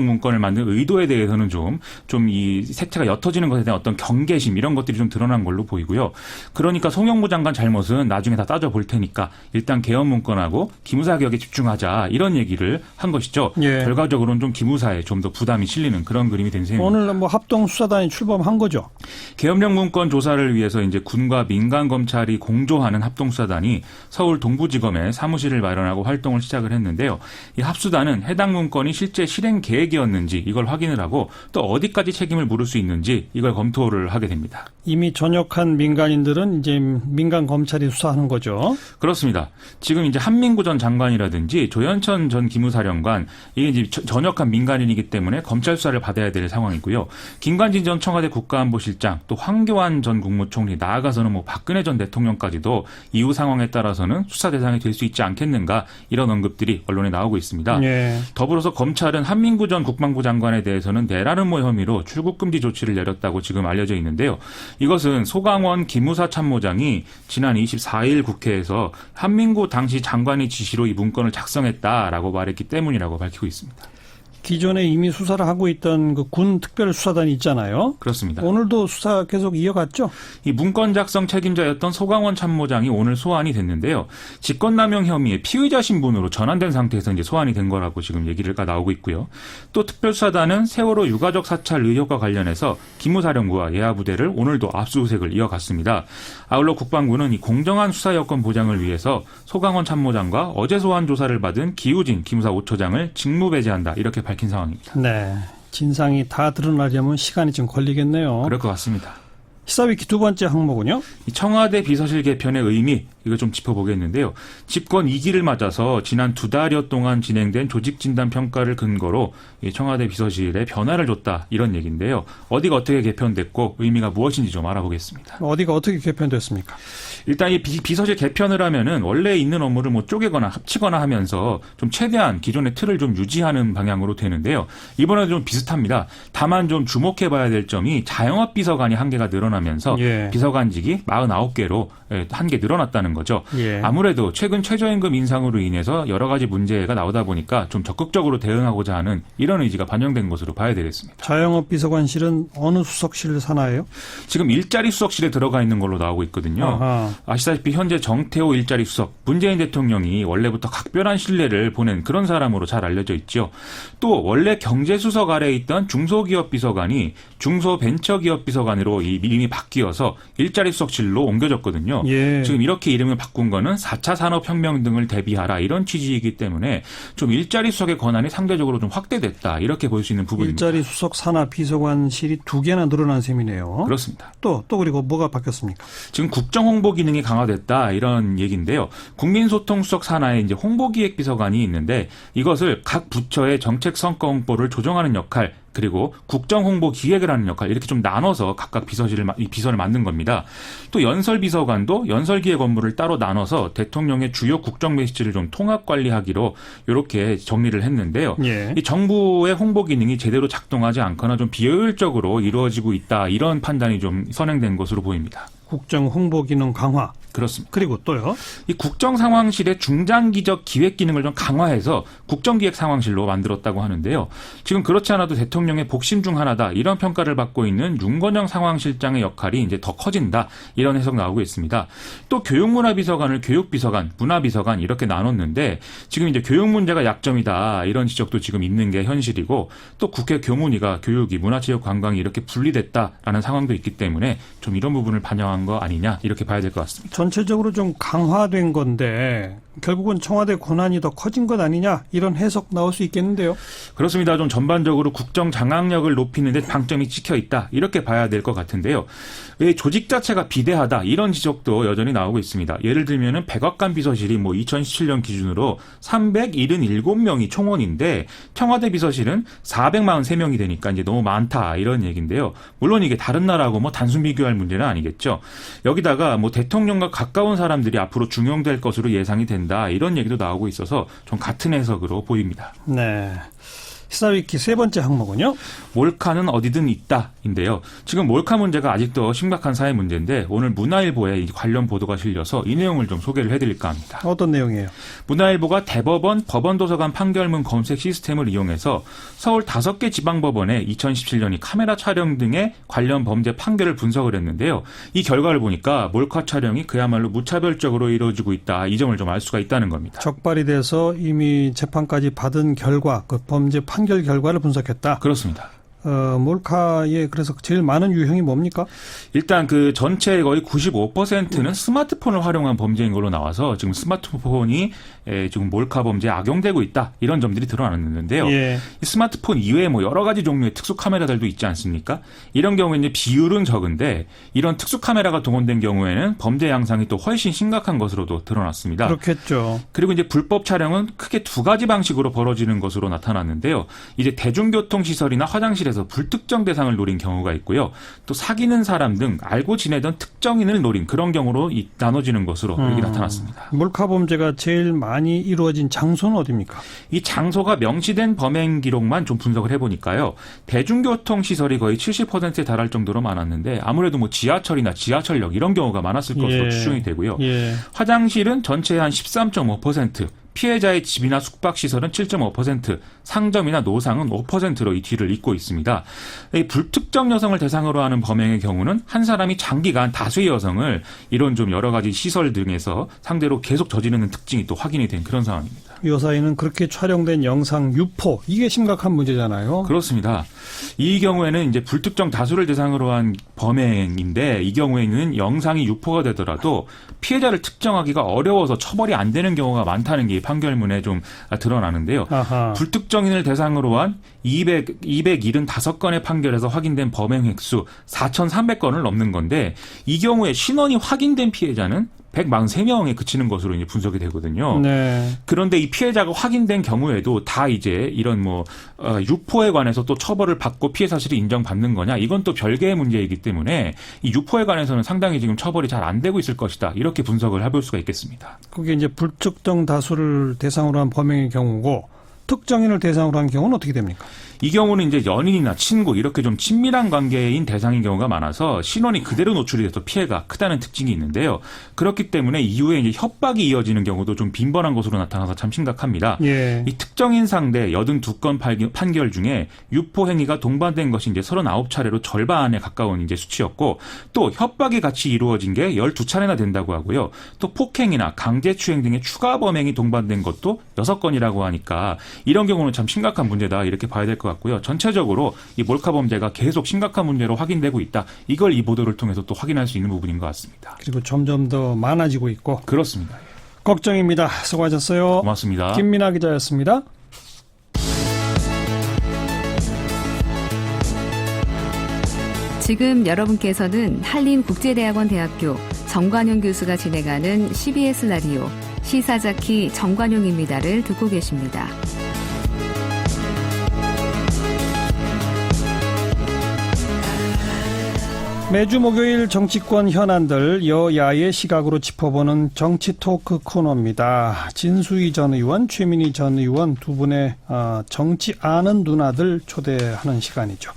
S12: 문건을 만든 의도에 대해서는 좀 이 색채가 옅어지는 것에 대한 어떤 경계심 이런 것들이 좀 드러난 걸로 보이고요. 그러니까 송영무 장관 잘못은 나중에 다 따져볼 테니까 일단 계엄 문건하고 기무사 개혁에 집중하자 이런 얘기를 한 것이죠.
S2: 예.
S12: 결과적으로는 좀 기무사에 좀 더 부담이 실리는 그런 그림이 된 셈입니다.
S2: 오늘 뭐 합동 수사단이 출범한 거죠?
S12: 계엄령 문건 조사를 위해서 이제 군과 민간 검찰이 공조하는 합동 수사단이 서울 동부지검에 사무실을 마련하고 활동을 시작을 했는데요. 이 합수단은 해당 문건이 실제 실행 계획이었는지 이걸 확인을 하고 또 어디까지 책임을 물을 수 있는지 이걸 검토를 하게 됩니다.
S2: 이미 전역한 민간인들은 이제 민간 검찰이 수사하는 거죠.
S12: 그렇습니다. 지금 이제 한민구 전 장관이라든지 조현천 전 기무사령관 이게 이제 전역한 민간인이기 때문에 검찰 수사를 받아야 될 상황이고요. 김관진 전 청와대 국가안보실장 또 황교안 전 국무총리 나아가서는 뭐 박근혜 전 대통령까지도 이후 상황에 따라서는 수사 대상이 될 수 있지 않겠는가 이런 언급들이 언론에 나오고 있습니다.
S2: 예.
S12: 더불어서 검찰은 한민구 전 국방부 장관에 대해서는 내란음모 혐의로 출국금지 조치를 내렸다고 지금 알려져 있는데요. 이것은 소강원 기무사 참모장이 지난 24일 국회에서 한민구 당시 장관의 지시로 이 문건을 작성했다라고 말했기 때문이라고 밝히고 있습니다.
S2: 기존에 이미 수사를 하고 있던 그 군 특별수사단이 있잖아요.
S12: 그렇습니다.
S2: 오늘도 수사 계속 이어갔죠?
S12: 이 문건 작성 책임자였던 소강원 참모장이 오늘 소환이 됐는데요. 직권남용 혐의의 피의자 신분으로 전환된 상태에서 이제 소환이 된 거라고 지금 얘기가 나오고 있고요. 또 특별수사단은 세월호 유가족 사찰 의혹과 관련해서 기무사령부와 예하부대를 오늘도 압수수색을 이어갔습니다. 아울러 국방부는 이 공정한 수사 여건 보장을 위해서 소강원 참모장과 어제 소환 조사를 받은 기우진 기무사 5처장을 직무 배제한다 이렇게 밝힌 상황입니다.
S2: 네, 진상이 다 드러나려면 시간이 좀 걸리겠네요.
S12: 그럴 것 같습니다.
S2: 시사위키 두 번째 항목은요?
S12: 이 청와대 비서실 개편의 의미 이거 좀 짚어보겠는데요. 집권 2기를 맞아서 지난 2달여 동안 진행된 조직진단평가를 근거로 이 청와대 비서실에 변화를 줬다 이런 얘기인데요. 어디가 어떻게 개편됐고 의미가 무엇인지 좀 알아보겠습니다.
S2: 어디가 어떻게 개편됐습니까?
S12: 일단 이 비서실 개편을 하면은 원래 있는 업무를 뭐 쪼개거나 합치거나 하면서 좀 최대한 기존의 틀을 좀 유지하는 방향으로 되는데요. 이번에도 좀 비슷합니다. 다만 좀 주목해봐야 될 점이 자영업 비서관이 1개가 늘어나면서
S2: 예.
S12: 비서관직이 49개로 1개 늘어났다는 거죠.
S2: 예.
S12: 아무래도 최근 최저임금 인상으로 인해서 여러 가지 문제가 나오다 보니까 좀 적극적으로 대응하고자 하는 이런 의지가 반영된 것으로 봐야 되겠습니다.
S2: 자영업 비서관실은 어느 수석실을 사나요?
S12: 지금 일자리 수석실에 들어가 있는 걸로 나오고 있거든요.
S2: 아하.
S12: 아시다시피 현재 정태호 일자리 수석, 문재인 대통령이 원래부터 각별한 신뢰를 보낸 그런 사람으로 잘 알려져 있죠. 또 원래 경제수석 아래에 있던 중소기업 비서관이 중소벤처기업 비서관으로 이름이 바뀌어서 일자리 수석실로 옮겨졌거든요.
S2: 예.
S12: 지금 이렇게 이름을 바꾼 거는 4차 산업혁명 등을 대비하라 이런 취지이기 때문에 좀 일자리 수석의 권한이 상대적으로 좀 확대됐다 이렇게 볼 수 있는 부분입니다.
S2: 일자리 수석 산하 비서관실이 2개나 늘어난 셈이네요.
S12: 그렇습니다.
S2: 또 그리고 뭐가 바뀌었습니까?
S12: 지금 국정홍보 기능이 강화됐다 이런 얘기인데요. 국민소통수석 산하에 이제 홍보기획비서관이 있는데 이것을 각 부처의 정책 성과 홍보를 조정하는 역할 그리고 국정홍보 기획을 하는 역할 이렇게 좀 나눠서 각각 비서를 만든 겁니다. 또 연설비서관도 연설기획 업무를 따로 나눠서 대통령의 주요 국정 메시지를 좀 통합 관리하기로 이렇게 정리를 했는데요.
S2: 예.
S12: 이 정부의 홍보 기능이 제대로 작동하지 않거나 좀 비효율적으로 이루어지고 있다 이런 판단이 좀 선행된 것으로 보입니다.
S2: 국정 홍보 기능 강화.
S12: 그렇습니다.
S2: 그리고 또요?
S12: 이 국정상황실의 중장기적 기획 기능을 좀 강화해서 국정기획상황실로 만들었다고 하는데요. 지금 그렇지 않아도 대통령의 복심 중 하나다 이런 평가를 받고 있는 윤건영 상황실장의 역할이 이제 더 커진다 이런 해석 나오고 있습니다. 또 교육문화비서관을 교육비서관, 문화비서관 이렇게 나눴는데 지금 이제 교육 문제가 약점이다 이런 지적도 지금 있는 게 현실이고 또 국회 교문위가 교육이 문화체육관광이 이렇게 분리됐다라는 상황도 있기 때문에 좀 이런 부분을 반영한 거 아니냐 이렇게 봐야 될 것 같습니다.
S2: 전체적으로 좀 강화된 건데 결국은 청와대 권한이 더 커진 것 아니냐 이런 해석 나올 수 있겠는데요.
S12: 그렇습니다. 좀 전반적으로 국정 장악력을 높이는 데 방점이 찍혀 있다 이렇게 봐야 될 것 같은데요. 왜 조직 자체가 비대하다 이런 지적도 여전히 나오고 있습니다. 예를 들면은 백악관 비서실이 2017년 기준으로 377명이 총원인데 청와대 비서실은 443명이 되니까 이제 너무 많다 이런 얘기인데요. 물론 이게 다른 나라하고 단순 비교할 문제는 아니겠죠. 여기다가 대통령과 가까운 사람들이 앞으로 중용될 것으로 예상이 된다 이런 얘기도 나오고 있어서 좀 같은 해석으로 보입니다.
S2: 네. 시사위키 세 번째 항목은요?
S12: 몰카는 어디든 있다인데요. 지금 몰카 문제가 아직도 심각한 사회 문제인데 오늘 문화일보에 관련 보도가 실려서 이 내용을 좀 소개를 해드릴까 합니다.
S2: 어떤 내용이에요?
S12: 문화일보가 대법원 법원도서관 판결문 검색 시스템을 이용해서 서울 5개 지방법원에 2017년이 카메라 촬영 등의 관련 범죄 판결을 분석을 했는데요. 이 결과를 보니까 몰카 촬영이 그야말로 무차별적으로 이루어지고 있다. 이 점을 좀 알 수가 있다는 겁니다.
S2: 적발이 돼서 이미 재판까지 받은 결과, 그 범죄 판결 결과를 분석했다.
S12: 그렇습니다.
S2: 몰카의 그래서 제일 많은 유형이 뭡니까?
S12: 일단 그 전체의 거의 95%는 스마트폰을 활용한 범죄인 걸로 나와서 지금 스마트폰이 지금 몰카 범죄에 악용되고 있다 이런 점들이 드러나는데요.
S2: 예.
S12: 이 스마트폰 이외에 여러 가지 종류의 특수 카메라들도 있지 않습니까? 이런 경우에 이제 비율은 적은데 이런 특수 카메라가 동원된 경우에는 범죄 양상이 또 훨씬 심각한 것으로도 드러났습니다.
S2: 그렇겠죠.
S12: 그리고 이제 불법 촬영은 크게 두 가지 방식으로 벌어지는 것으로 나타났는데요. 이제 대중교통 시설이나 화장실에서 불특정 대상을 노린 경우가 있고요. 또 사귀는 사람 등 알고 지내던 특정인을 노린 그런 경우로 나눠지는 것으로 여기 나타났습니다.
S2: 몰카 범죄가 제일 많이 이루어진 장소는 어디입니까?
S12: 이 장소가 명시된 범행 기록만 좀 분석을 해보니까요. 대중교통 시설이 거의 70%에 달할 정도로 많았는데 아무래도 지하철이나 지하철역 이런 경우가 많았을 것으로 추정이 되고요. 화장실은 전체의 한 13.5%, 피해자의 집이나 숙박시설은 7.5%, 상점이나 노상은 5%로 이 뒤를 잇고 있습니다. 이 불특정 여성을 대상으로 하는 범행의 경우는 한 사람이 장기간 다수의 여성을 이런 좀 여러 가지 시설 등에서 상대로 계속 저지르는 특징이 또 확인이 된 그런 상황입니다.
S2: 이 사이는 그렇게 촬영된 영상 유포, 이게 심각한 문제잖아요.
S12: 그렇습니다. 이 경우에는 이제 불특정 다수를 대상으로 한 범행인데 이 경우에는 영상이 유포가 되더라도 피해자를 특정하기가 어려워서 처벌이 안 되는 경우가 많다는 게 판결문에 좀 드러나는데요.
S2: 아하.
S12: 불특정인을 대상으로 한 275건의 판결에서 확인된 범행 횟수 4,300건을 넘는 건데 이 경우에 신원이 확인된 피해자는 143명에 그치는 것으로 이제 분석이 되거든요.
S2: 네.
S12: 그런데 이 피해자가 확인된 경우에도 다 이제 이런 유포에 관해서 또 처벌을 받고 피해 사실이 인정받는 거냐? 이건 또 별개의 문제이기 때문에 이 유포에 관해서는 상당히 지금 처벌이 잘 안 되고 있을 것이다. 이렇게 분석을 해볼 수가 있겠습니다.
S2: 그게 이제 불특정 다수를 대상으로 한 범행의 경우고 특정인을 대상으로 한 경우는 어떻게 됩니까?
S12: 이 경우는 이제 연인이나 친구 이렇게 좀 친밀한 관계인 대상인 경우가 많아서 신원이 그대로 노출이 돼서 피해가 크다는 특징이 있는데요. 그렇기 때문에 이후에 이제 협박이 이어지는 경우도 좀 빈번한 것으로 나타나서 참 심각합니다.
S2: 예.
S12: 이 특정인 상대 82건 판결 중에 유포 행위가 동반된 것이 이제 39차례로 절반에 가까운 이제 수치였고 또 협박이 같이 이루어진 게 12차례나 된다고 하고요. 또 폭행이나 강제추행 등의 추가 범행이 동반된 것도 6건이라고 하니까 이런 경우는 참 심각한 문제다 이렇게 봐야 될 것 같고요. 전체적으로 이 몰카 범죄가 계속 심각한 문제로 확인되고 있다. 이걸 이 보도를 통해서 또 확인할 수 있는 부분인 것 같습니다.
S2: 그리고 점점 더 많아지고 있고.
S12: 그렇습니다.
S2: 걱정입니다. 수고하셨어요.
S12: 고맙습니다.
S2: 김민아 기자였습니다.
S1: 지금 여러분께서는 한림국제대학원 대학교 정관용 교수가 진행하는 CBS 라디오 시사자키 정관용입니다를 듣고 계십니다.
S2: 매주 목요일 정치권 현안들 여야의 시각으로 짚어보는 정치 토크 코너입니다. 진수희 전 의원, 최민희 전 의원 두 분의 정치 아는 누나들 초대하는 시간이죠.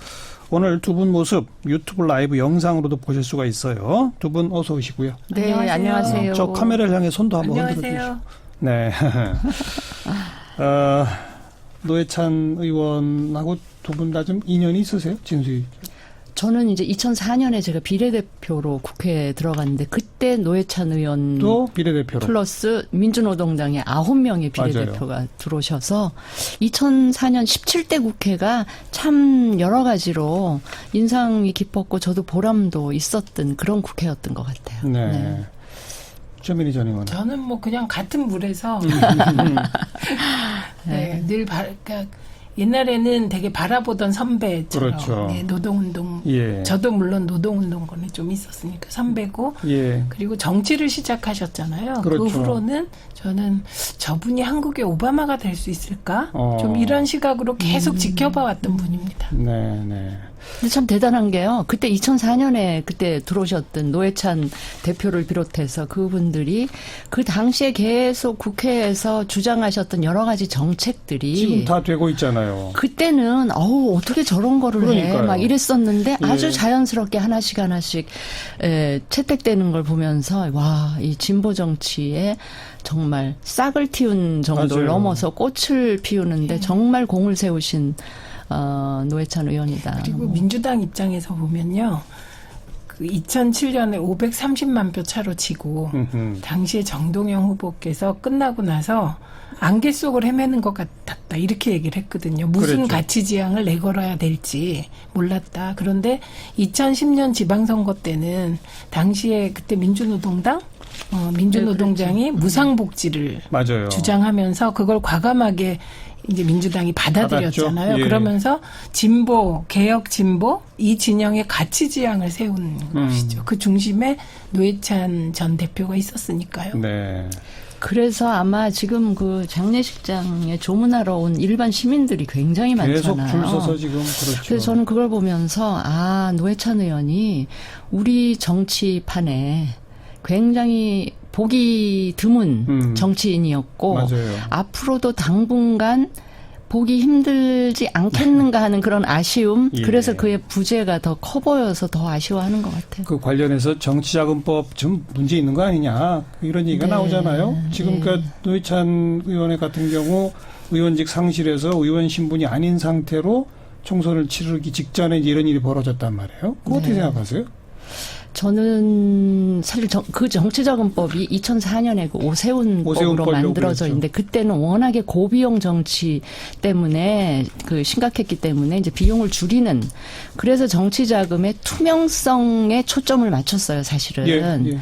S2: 오늘 두 분 모습 유튜브 라이브 영상으로도 보실 수가 있어요. 두 분 어서 오시고요.
S13: 네, 안녕하세요.
S2: 저 카메라를 향해 손도 한번 흔들어 주시죠. 네. 노회찬 의원하고 두 분 다 좀 인연이 있으세요? 진수희.
S13: 저는 이제 2004년에 제가 비례대표로 국회에 들어갔는데 그때 노회찬 의원도
S2: 비례대표로
S13: 플러스 민주노동당의 9명의 비례대표가
S2: 맞아요.
S13: 들어오셔서 2004년 17대 국회가 참 여러 가지로 인상이 깊었고 저도 보람도 있었던 그런 국회였던 것 같아요.
S2: 네.
S13: 네.
S2: 최민희 전 의원.
S14: 저는 뭐 그냥 같은 물에서 네, 늘 그러니까 옛날에는 되게 바라보던 선배처럼
S2: 그렇죠.
S14: 네, 노동운동
S2: 예.
S14: 저도 물론 노동운동권에 좀 있었으니까 선배고
S2: 예.
S14: 그리고 정치를 시작하셨잖아요.
S2: 그렇죠.
S14: 그 후로는 저는 저분이 한국의 오바마가 될 수 있을까? 좀 이런 시각으로 계속 지켜봐 왔던 분입니다.
S2: 네, 네.
S13: 근데 참 대단한 게요. 그때 2004년에 그때 들어오셨던 노회찬 대표를 비롯해서 그분들이 그 당시에 계속 국회에서 주장하셨던 여러 가지 정책들이
S2: 지금 다 되고 있잖아요.
S13: 그때는 어떻게 저런 거를
S2: 그러니까요.
S13: 해 막 이랬었는데
S2: 예.
S13: 아주 자연스럽게 하나씩 채택되는 걸 보면서 와, 이 진보 정치에 정말 싹을 틔운 정도를
S2: 맞아요.
S13: 넘어서 꽃을 피우는데 정말 공을 세우신 노회찬 의원이다.
S14: 그리고 민주당 입장에서 보면요. 그 2007년에 530만 표 차로 지고 당시에 정동영 후보께서 끝나고 나서 안개 속을 헤매는 것 같았다. 이렇게 얘기를 했거든요. 무슨
S2: 그랬죠.
S14: 가치 지향을 내걸어야 될지 몰랐다. 그런데 2010년 지방선거 때는 당시에 그때 민주노동당이 무상복지를
S2: 맞아요.
S14: 주장하면서 그걸 과감하게 이제 민주당이 받아들였잖아요.
S2: 받았죠? 예.
S14: 그러면서 진보, 개혁 진보 이 진영의 가치 지향을 세운 것이죠. 그 중심에 노회찬 전 대표가 있었으니까요.
S2: 네.
S13: 그래서 아마 지금 그 장례식장에 조문하러 온 일반 시민들이 굉장히
S2: 계속
S13: 많잖아요.
S2: 줄 서서 지금 그렇죠.
S13: 그래서 저는 그걸 보면서 노회찬 의원이 우리 정치판에 굉장히 보기 드문 정치인이었고
S2: 맞아요.
S13: 앞으로도 당분간 보기 힘들지 않겠는가 하는 그런 아쉬움.
S2: 예.
S13: 그래서 그의 부재가 더 커 보여서 더 아쉬워하는 것 같아요.
S2: 그 관련해서 정치자금법 좀 문제 있는 거 아니냐 이런 얘기가
S13: 네.
S2: 나오잖아요. 지금 그 노회찬 의원 같은 경우 의원직 상실해서 의원 신분이 아닌 상태로 총선을 치르기 직전에 이제 이런 일이 벌어졌단 말이에요. 그거 어떻게 생각하세요?
S13: 저는 사실 그 정치자금법이 2004년에 그 오세훈법으로 만들어져 있는데 그때는 워낙에 고비용 정치 때문에 그 심각했기 때문에 이제 비용을 줄이는 그래서 정치자금의 투명성에 초점을 맞췄어요, 사실은.
S2: 예.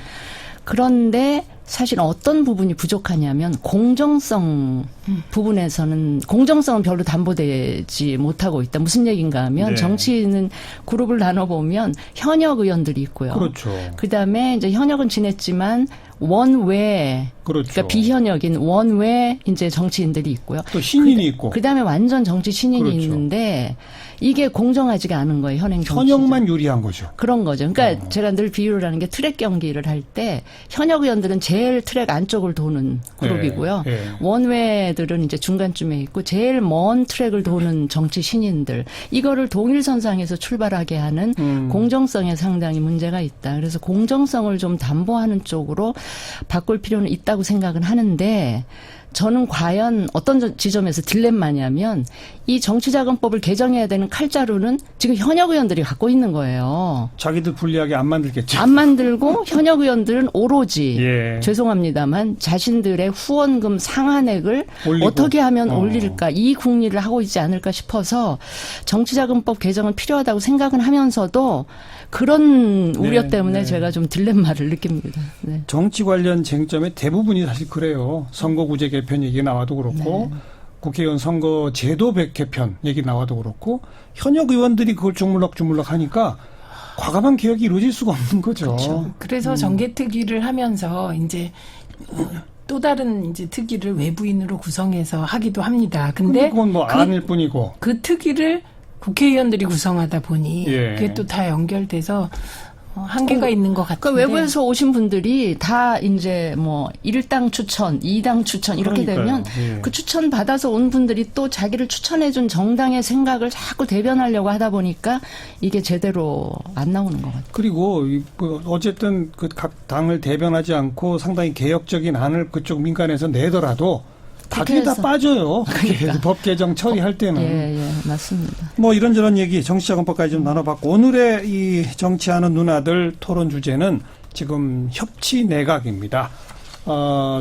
S13: 그런데 사실 어떤 부분이 부족하냐면 공정성 부분에서는 공정성은 별로 담보되지 못하고 있다. 무슨 얘기인가 하면
S2: 네.
S13: 정치인은 그룹을 나눠보면 현역 의원들이 있고요.
S2: 그렇죠.
S13: 그다음에 이제 현역은 지냈지만 원외
S2: 그렇죠.
S13: 그러니까 비현역인 원외 이제 정치인들이 있고요.
S2: 또 신인이 있고.
S13: 그다음에 완전 정치 신인이
S2: 그렇죠.
S13: 있는데 이게 공정하지가 않은 거예요. 현행 정치.
S2: 현역만 유리한 거죠.
S13: 그런 거죠. 그러니까 제가 늘 비유를 하는 게 트랙 경기를 할 때 현역 의원들은 제일 트랙 안쪽을 도는 그룹이고요.
S2: 예.
S13: 원외들은 이제 중간쯤에 있고 제일 먼 트랙을 도는 정치 신인들. 이거를 동일선상에서 출발하게 하는 공정성에 상당히 문제가 있다. 그래서 공정성을 좀 담보하는 쪽으로 바꿀 필요는 있다고 생각은 하는데 저는 과연 어떤 지점에서 딜레마냐면 이 정치자금법을 개정해야 되는 칼자루는 지금 현역 의원들이 갖고 있는 거예요.
S2: 자기들 불리하게 안 만들겠죠.
S13: 안 만들고 현역 의원들은 오로지
S2: 예.
S13: 죄송합니다만 자신들의 후원금 상한액을
S2: 올리고.
S13: 어떻게 하면 올릴까 이 궁리를 하고 있지 않을까 싶어서 정치자금법 개정은 필요하다고 생각은 하면서도 그런 우려 때문에 제가 좀 딜레마를 느낍니다. 네.
S2: 정치 관련 쟁점의 대부분이 사실 그래요. 선거구제 개편 얘기 나와도 그렇고 국회의원 선거 제도 개편 얘기 나와도 그렇고 현역 의원들이 그걸 주물럭주물럭 하니까 과감한 개혁이 이루어질 수가 없는 거죠.
S14: 그렇죠. 그래서 정개특위를 하면서 이제 또 다른 이제 특위를 외부인으로 구성해서 하기도 합니다. 근데
S2: 그건 뭐 안일 뿐이고
S14: 그 특위를 국회의원들이 구성하다 보니
S2: 예.
S14: 그게 또 다 연결돼서 한계가 있는 것 같아요.
S13: 그러니까 외부에서 오신 분들이 다 이제 뭐 1당 추천, 2당 추천 이렇게
S2: 그러니까요.
S13: 되면
S2: 예.
S13: 그 추천 받아서 온 분들이 또 자기를 추천해준 정당의 생각을 자꾸 대변하려고 하다 보니까 이게 제대로 안 나오는 것 같아요.
S2: 그리고 어쨌든 그 각 당을 대변하지 않고 상당히 개혁적인 안을 그쪽 민간에서 내더라도 나중에 다 빠져요.
S13: 그러니까.
S2: 법 개정 처리할 때는.
S13: 예, 맞습니다.
S2: 뭐 이런저런 얘기 정치자금법까지 좀 나눠봤고 오늘의 이 정치하는 누나들 토론 주제는 지금 협치 내각입니다.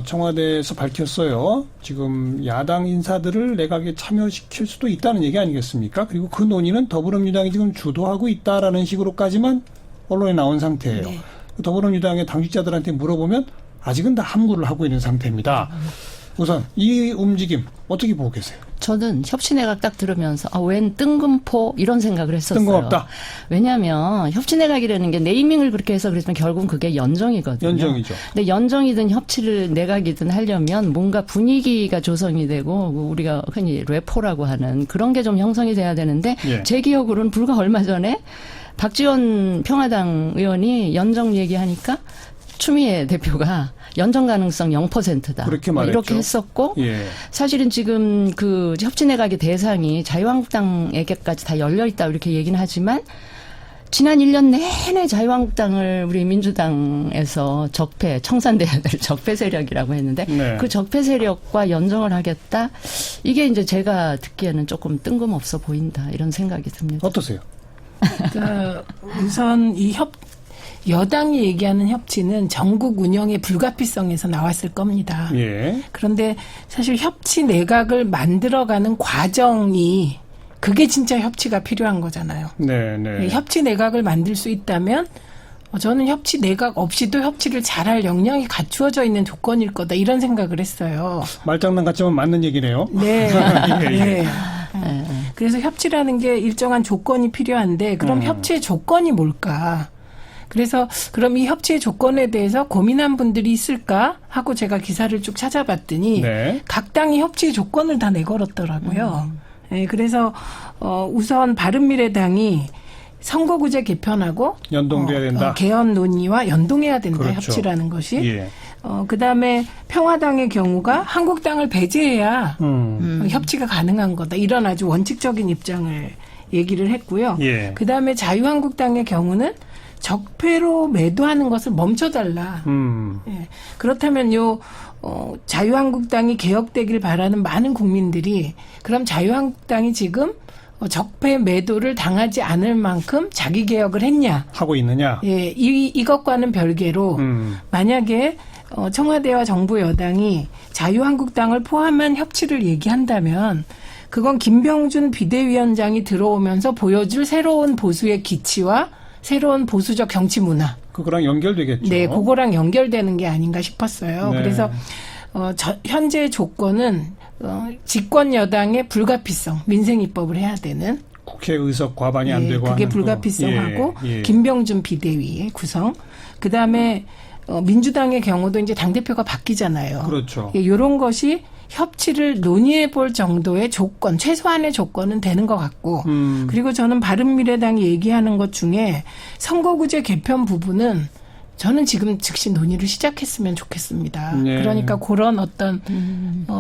S2: 청와대에서 밝혔어요. 지금 야당 인사들을 내각에 참여시킬 수도 있다는 얘기 아니겠습니까? 그리고 그 논의는 더불어민주당이 지금 주도하고 있다라는 식으로까지만 언론에 나온 상태예요.
S14: 네.
S2: 더불어민주당의 당직자들한테 물어보면 아직은 다 함구를 하고 있는 상태입니다. 우선 이 움직임 어떻게 보고 계세요?
S13: 저는 협치내각 딱 들으면서 웬 뜬금포 이런 생각을 했었어요.
S2: 뜬금없다.
S13: 왜냐하면 협치내각이라는 게 네이밍을 그렇게 해서 그랬지만 결국은 그게 연정이거든요.
S2: 연정이죠.
S13: 근데 연정이든 협치를 내각이든 하려면 뭔가 분위기가 조성이 되고 우리가 흔히 래포라고 하는 그런 게 좀 형성이 돼야 되는데
S2: 예.
S13: 제 기억으로는 불과 얼마 전에 박지원 평화당 의원이 연정 얘기하니까 추미애 대표가 연정 가능성 0%다.
S2: 그렇게 말했죠.
S13: 이렇게 했었고
S2: 예.
S13: 사실은 지금 그 협치내각의 대상이 자유한국당에게까지 다 열려 있다 이렇게 얘기는 하지만 지난 1년 내내 자유한국당을 우리 민주당에서 적폐, 청산돼야 될 적폐 세력이라고 했는데
S2: 네.
S13: 그 적폐 세력과 연정을 하겠다. 이게 이제 제가 듣기에는 조금 뜬금없어 보인다 이런 생각이 듭니다.
S2: 어떠세요?
S14: 그러니까 우선 여당이 얘기하는 협치는 전국 운영의 불가피성에서 나왔을 겁니다.
S2: 예.
S14: 그런데 사실 협치 내각을 만들어가는 과정이 그게 진짜 협치가 필요한 거잖아요.
S2: 네.
S14: 협치 내각을 만들 수 있다면 저는 협치 내각 없이도 협치를 잘할 역량이 갖추어져 있는 조건일 거다 이런 생각을 했어요.
S2: 말장난 같지만 맞는 얘기네요.
S14: 네.
S2: 예.
S14: 그래서 협치라는 게 일정한 조건이 필요한데 그럼 협치의 조건이 뭘까? 그래서 그럼 이 협치의 조건에 대해서 고민한 분들이 있을까 하고 제가 기사를 쭉 찾아봤더니
S2: 네.
S14: 각 당이 협치의 조건을 다 내걸었더라고요. 네, 그래서 우선 바른미래당이 선거구제 개편하고
S2: 연동돼야 된다.
S14: 개헌 논의와 연동해야 된다.
S2: 그렇죠.
S14: 협치라는 것이.
S2: 예.
S14: 그다음에 평화당의 경우가 한국당을 배제해야 협치가 가능한 거다. 이런 아주 원칙적인 입장을 얘기를 했고요.
S2: 예.
S14: 그다음에 자유한국당의 경우는 적폐로 매도하는 것을 멈춰달라. 예. 그렇다면 자유한국당이 개혁되길 바라는 많은 국민들이 그럼 자유한국당이 지금 적폐 매도를 당하지 않을 만큼 자기 개혁을 했냐?
S2: 하고 있느냐?
S14: 예, 이것과는 별개로 만약에 청와대와 정부 여당이 자유한국당을 포함한 협치를 얘기한다면 그건 김병준 비대위원장이 들어오면서 보여줄 새로운 보수의 기치와 새로운 보수적 정치 문화.
S2: 그거랑 연결되겠죠.
S14: 네, 그거랑 연결되는 게 아닌가 싶었어요.
S2: 네.
S14: 그래서 현재 조건은 집권 여당의 불가피성, 민생 입법을 해야 되는
S2: 국회 의석 과반이 안 되고
S14: 그게
S2: 하는
S14: 불가피성하고
S2: 예.
S14: 김병준 비대위의 구성. 그다음에 민주당의 경우도 이제 당대표가 바뀌잖아요.
S2: 그렇죠.
S14: 이런 것이 협치를 논의해 볼 정도의 조건, 최소한의 조건은 되는 것 같고, 그리고 저는 바른미래당이 얘기하는 것 중에 선거구제 개편 부분은 저는 지금 즉시 논의를 시작했으면 좋겠습니다.
S2: 네.
S14: 그러니까 그런 어떤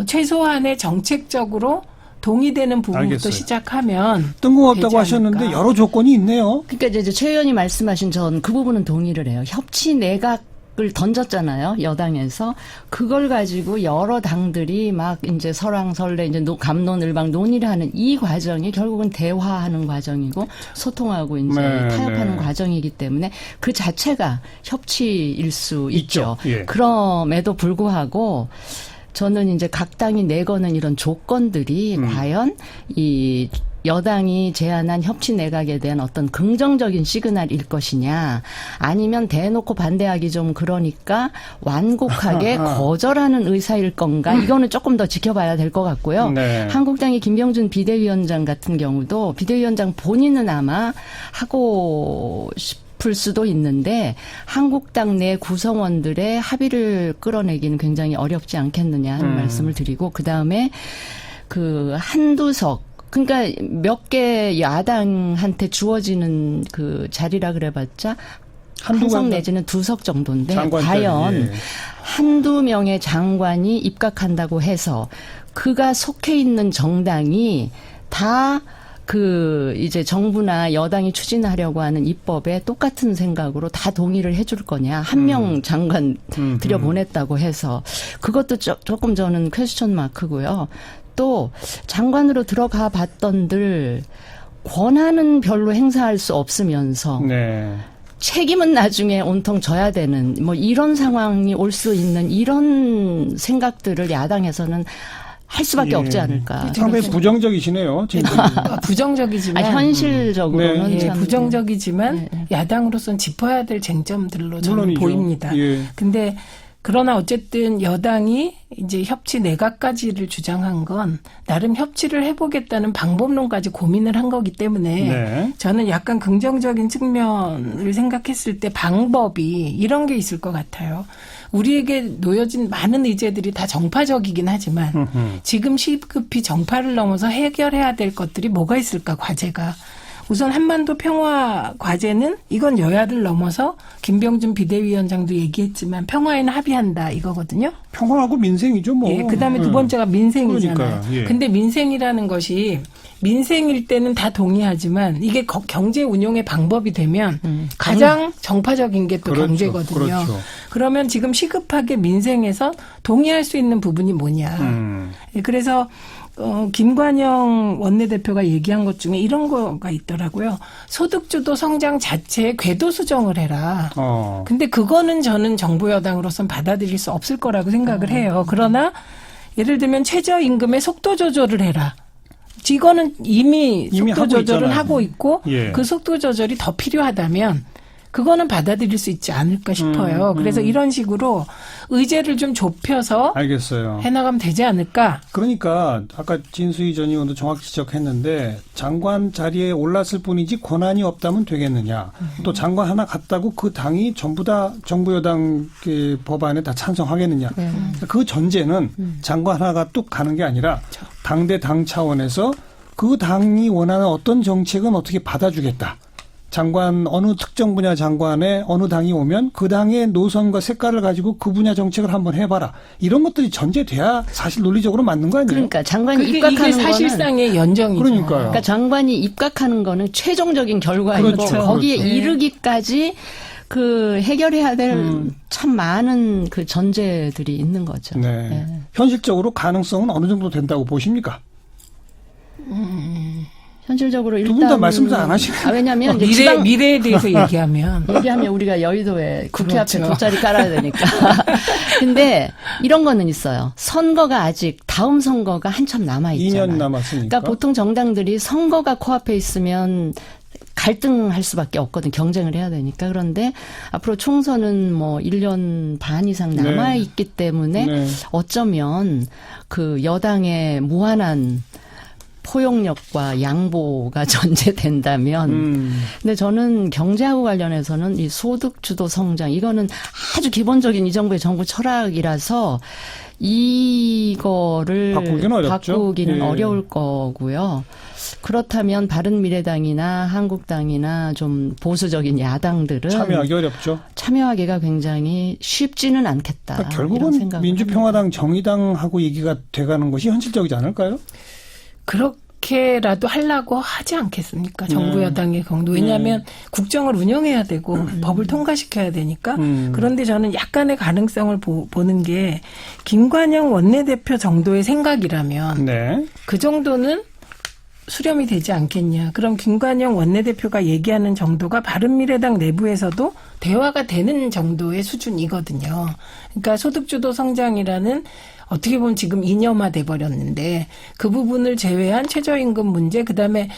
S14: 최소한의 정책적으로 동의되는 부분부터
S2: 알겠어요.
S14: 시작하면
S2: 뜬금없다고 하셨는데 여러 조건이 있네요.
S13: 그러니까 이제 최 의원이 말씀하신 전 그 부분은 동의를 해요. 협치 내각을 던졌잖아요. 여당에서. 그걸 가지고 여러 당들이 막 이제 설왕설래 이제 갑론을박 논의를 하는 이 과정이 결국은 대화하는 과정이고 소통하고 이제 타협하는 과정이기 때문에 그 자체가 협치일 수 있죠.
S2: 예.
S13: 그럼에도 불구하고 저는 이제 각 당이 내거는 이런 조건들이 과연 이 여당이 제안한 협치 내각에 대한 어떤 긍정적인 시그널일 것이냐 아니면 대놓고 반대하기 좀 그러니까 완곡하게 거절하는 의사일 건가 이거는 조금 더 지켜봐야 될 것 같고요.
S2: 네.
S13: 한국당의 김병준 비대위원장 같은 경우도 비대위원장 본인은 아마 하고 싶을 수도 있는데 한국당 내 구성원들의 합의를 끌어내기는 굉장히 어렵지 않겠느냐 하는 말씀을 드리고 그다음에 그 한두석 그러니까 몇 개 야당한테 주어지는 그 자리라 그래봤자 한 석 내지는 2석 정도인데
S2: 장관짜리.
S13: 과연 한두 명의 장관이 입각한다고 해서 그가 속해 있는 정당이 다 이제 정부나 여당이 추진하려고 하는 입법에 똑같은 생각으로 다 동의를 해줄 거냐. 한 명 장관 들여보냈다고 해서 그것도 조금 저는 퀘스천 마크고요. 또 장관으로 들어가 봤던들 권한은 별로 행사할 수 없으면서
S2: 네.
S13: 책임은 나중에 온통 져야 되는 뭐 이런 상황이 올 수 있는 이런 생각들을 야당에서는 할 수밖에 없지 않을까.
S2: 상당히 부정적이시네요.
S14: 부정적이지만
S13: 현실적으로는
S14: 네,
S13: 참
S14: 부정적이지만 야당으로서는 짚어야 될 쟁점들로 저는
S2: 물론이죠.
S14: 보입니다.
S2: 예.
S14: 근데 그러나 어쨌든 여당이 이제 협치 내각까지를 주장한 건 나름 협치를 해보겠다는 방법론까지 고민을 한 거기 때문에
S2: 네.
S14: 저는 약간 긍정적인 측면을 생각했을 때 방법이 이런 게 있을 것 같아요. 우리에게 놓여진 많은 의제들이 다 정파적이긴 하지만 지금 시급히 정파를 넘어서 해결해야 될 것들이 뭐가 있을까, 과제가. 우선 한반도 평화 과제는 이건 여야를 넘어서 김병준 비대위원장도 얘기했지만 평화에는 합의한다 이거거든요.
S2: 평화하고 민생이죠, 뭐.
S14: 예, 그다음에 두 번째가 민생이잖아요.
S2: 그러니까요. 예.
S14: 근데 민생이라는 것이 민생일 때는 다 동의하지만 이게 경제 운용의 방법이 되면 가장 정파적인 게 또
S2: 그렇죠.
S14: 경제거든요.
S2: 그렇죠.
S14: 그러면 지금 시급하게 민생에서 동의할 수 있는 부분이 뭐냐. 그래서 김관영 원내대표가 얘기한 것 중에 이런 거가 있더라고요. 소득주도 성장 자체에 궤도 수정을 해라. 근데 그거는 저는 정부 여당으로서는 받아들일 수 없을 거라고 생각을 해요. 그러나 예를 들면 최저임금의 속도 조절을 해라. 이거는 이미 속도 조절을 하고 있고
S2: 예.
S14: 그 속도 조절이 더 필요하다면 그거는 받아들일 수 있지 않을까 싶어요. 그래서 이런 식으로 의제를 좀 좁혀서
S2: 알겠어요.
S14: 해나가면 되지 않을까.
S2: 그러니까 아까 진수희 전 의원도 정확히 지적했는데 장관 자리에 올랐을 뿐이지 권한이 없다면 되겠느냐. 또 장관 하나 갔다고 그 당이 전부 다 정부 여당 법안에 다 찬성하겠느냐. 그 전제는 장관 하나가 뚝 가는 게 아니라 당대 당 차원에서 그 당이 원하는 어떤 정책은 어떻게 받아주겠다. 장관 어느 특정 분야 장관에 어느 당이 오면 그 당의 노선과 색깔을 가지고 그 분야 정책을 한번 해봐라. 이런 것들이 전제돼야 사실 논리적으로 맞는 거 아니에요?
S13: 그러니까 장관이
S14: 이게
S13: 입각하는
S14: 사실상의
S13: 거는
S14: 연정이죠.
S2: 그러니까요.
S13: 장관이 입각하는 거는 최종적인 결과이고
S2: 그렇죠.
S13: 거기에
S2: 그렇죠.
S13: 이르기까지 해결해야 될 참 많은 전제들이 있는 거죠.
S2: 네.
S13: 네.
S2: 현실적으로 가능성은 어느 정도 된다고 보십니까?
S13: 현실적으로 일단
S2: 두 분 다 말씀도 안 하시고.
S13: 왜냐하면 이제
S14: 미래에 대해서 얘기하면
S13: 우리가 여의도에 국회 앞에
S14: 그렇죠.
S13: 돗자리 깔아야 되니까. 근데 이런 거는 있어요. 선거가 아직 다음 선거가 한참 남아 있잖아요.
S2: 2년 남았으니까.
S13: 그러니까 보통 정당들이 선거가 코앞에 있으면 갈등할 수밖에 없거든. 경쟁을 해야 되니까. 그런데 앞으로 총선은 1년 반 이상 남아 있기 때문에 어쩌면 여당의 무한한 포용력과 양보가 전제된다면, 근데 저는 경제하고 관련해서는 이 소득주도 성장, 이거는 아주 기본적인 이 정부의 정부 철학이라서 이거를 바꾸기는 어려울 거고요. 그렇다면 바른미래당이나 한국당이나 좀 보수적인 야당들은
S2: 참여하기 어렵죠.
S13: 참여하기가 굉장히 쉽지는 않겠다.
S2: 그러니까 결국은 민주평화당, 정의당하고 얘기가 돼가는 것이 현실적이지 않을까요?
S14: 그렇게라도 하려고 하지 않겠습니까? 정부 여당의 경우. 왜냐하면 국정을 운영해야 되고 법을 통과시켜야 되니까. 그런데 저는 약간의 가능성을 보는 게 김관영 원내대표 정도의 생각이라면 그 정도는 수렴이 되지 않겠냐. 그럼 김관영 원내대표가 얘기하는 정도가 바른미래당 내부에서도 대화가 되는 정도의 수준이거든요. 그러니까 소득주도 성장이라는 어떻게 보면 지금 이념화돼 버렸는데 그 부분을 제외한 최저임금 문제, 그다음에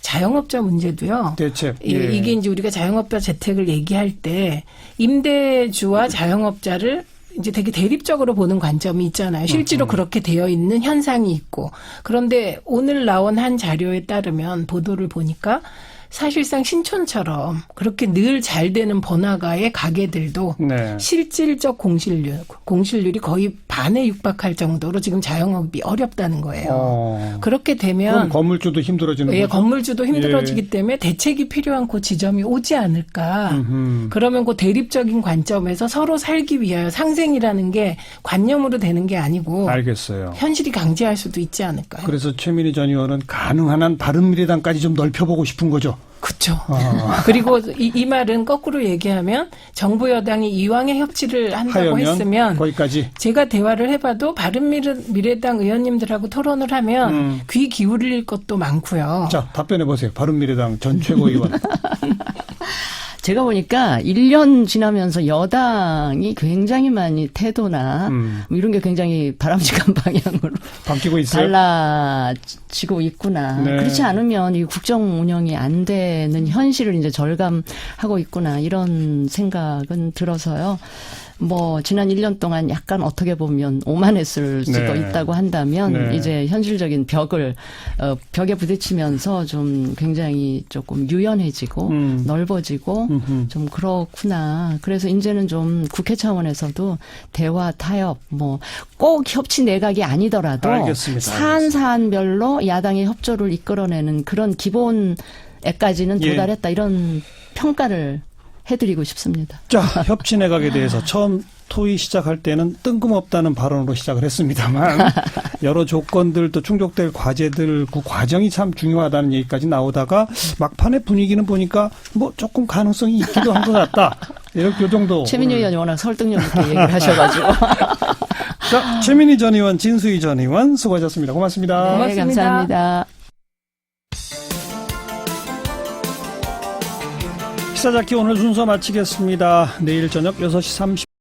S14: 자영업자 문제도요.
S2: 대책.
S14: 이게 이제 우리가 자영업자 재택을 얘기할 때 임대주와 자영업자를 이제 되게 대립적으로 보는 관점이 있잖아요. 실제로 그렇게 되어 있는 현상이 있고. 그런데 오늘 나온 한 자료에 따르면 보도를 보니까 사실상 신촌처럼 그렇게 늘 잘 되는 번화가의 가게들도 실질적 공실률이 거의 반에 육박할 정도로 지금 자영업이 어렵다는 거예요. 그렇게 되면
S2: 그럼 건물주도 힘들어지는
S14: 예,
S2: 거죠?
S14: 건물주도 힘들어지기 때문에 대책이 필요한 그 지점이 오지 않을까. 그러면 그 대립적인 관점에서 서로 살기 위하여 상생이라는 게 관념으로 되는 게 아니고
S2: 알겠어요.
S14: 현실이 강제할 수도 있지 않을까요?
S2: 그래서 최민희 전 의원은 가능한 한 바른미래당까지 좀 넓혀보고 싶은 거죠.
S14: 그렇죠. 그리고 이 말은 거꾸로 얘기하면 정부 여당이 이왕에 협치를 한다고 했으면
S2: 거기까지
S14: 제가 대화를 해봐도 바른미래당 의원님들하고 토론을 하면 귀 기울일 것도 많고요.
S2: 자, 답변해 보세요. 바른미래당 전 최고위원.
S13: 제가 보니까 1년 지나면서 여당이 굉장히 많이 태도나 뭐 이런 게 굉장히 바람직한 방향으로
S2: 바뀌고 있어요.
S13: 달라지고 있구나.
S2: 네.
S13: 그렇지 않으면 이 국정 운영이 안 되는 현실을 이제 절감하고 있구나. 이런 생각은 들어서요. 뭐 지난 1년 동안 약간 어떻게 보면 오만했을 수도
S2: 네.
S13: 있다고 한다면
S2: 네.
S13: 이제 현실적인 벽에 부딪히면서 좀 굉장히 조금 유연해지고 넓어지고 좀 그렇구나. 그래서 이제는 좀 국회 차원에서도 대화, 타협, 뭐 꼭 협치 내각이 아니더라도
S2: 알겠습니다.
S13: 사안별로 야당의 협조를 이끌어내는 그런 기본에까지는
S2: 예.
S13: 도달했다. 이런 평가를 해드리고 싶습니다.
S2: 자, 협치 내각에 대해서 처음 토의 시작할 때는 뜬금없다는 발언으로 시작을 했습니다만 여러 조건들 또 충족될 과제들 그 과정이 참 중요하다는 얘기까지 나오다가 막판의 분위기는 보니까 뭐 조금 가능성이 있기도 한 것 같다. 이렇게 요 정도.
S13: 최민희 의원이 워낙 설득력 있게 얘기를 하셔가지고.
S2: 자, 최민희 전 의원, 진수희 전 의원 수고하셨습니다. 고맙습니다.
S13: 네, 감사합니다.
S2: 시사자키 오늘 순서 마치겠습니다. 내일 저녁 6시 30분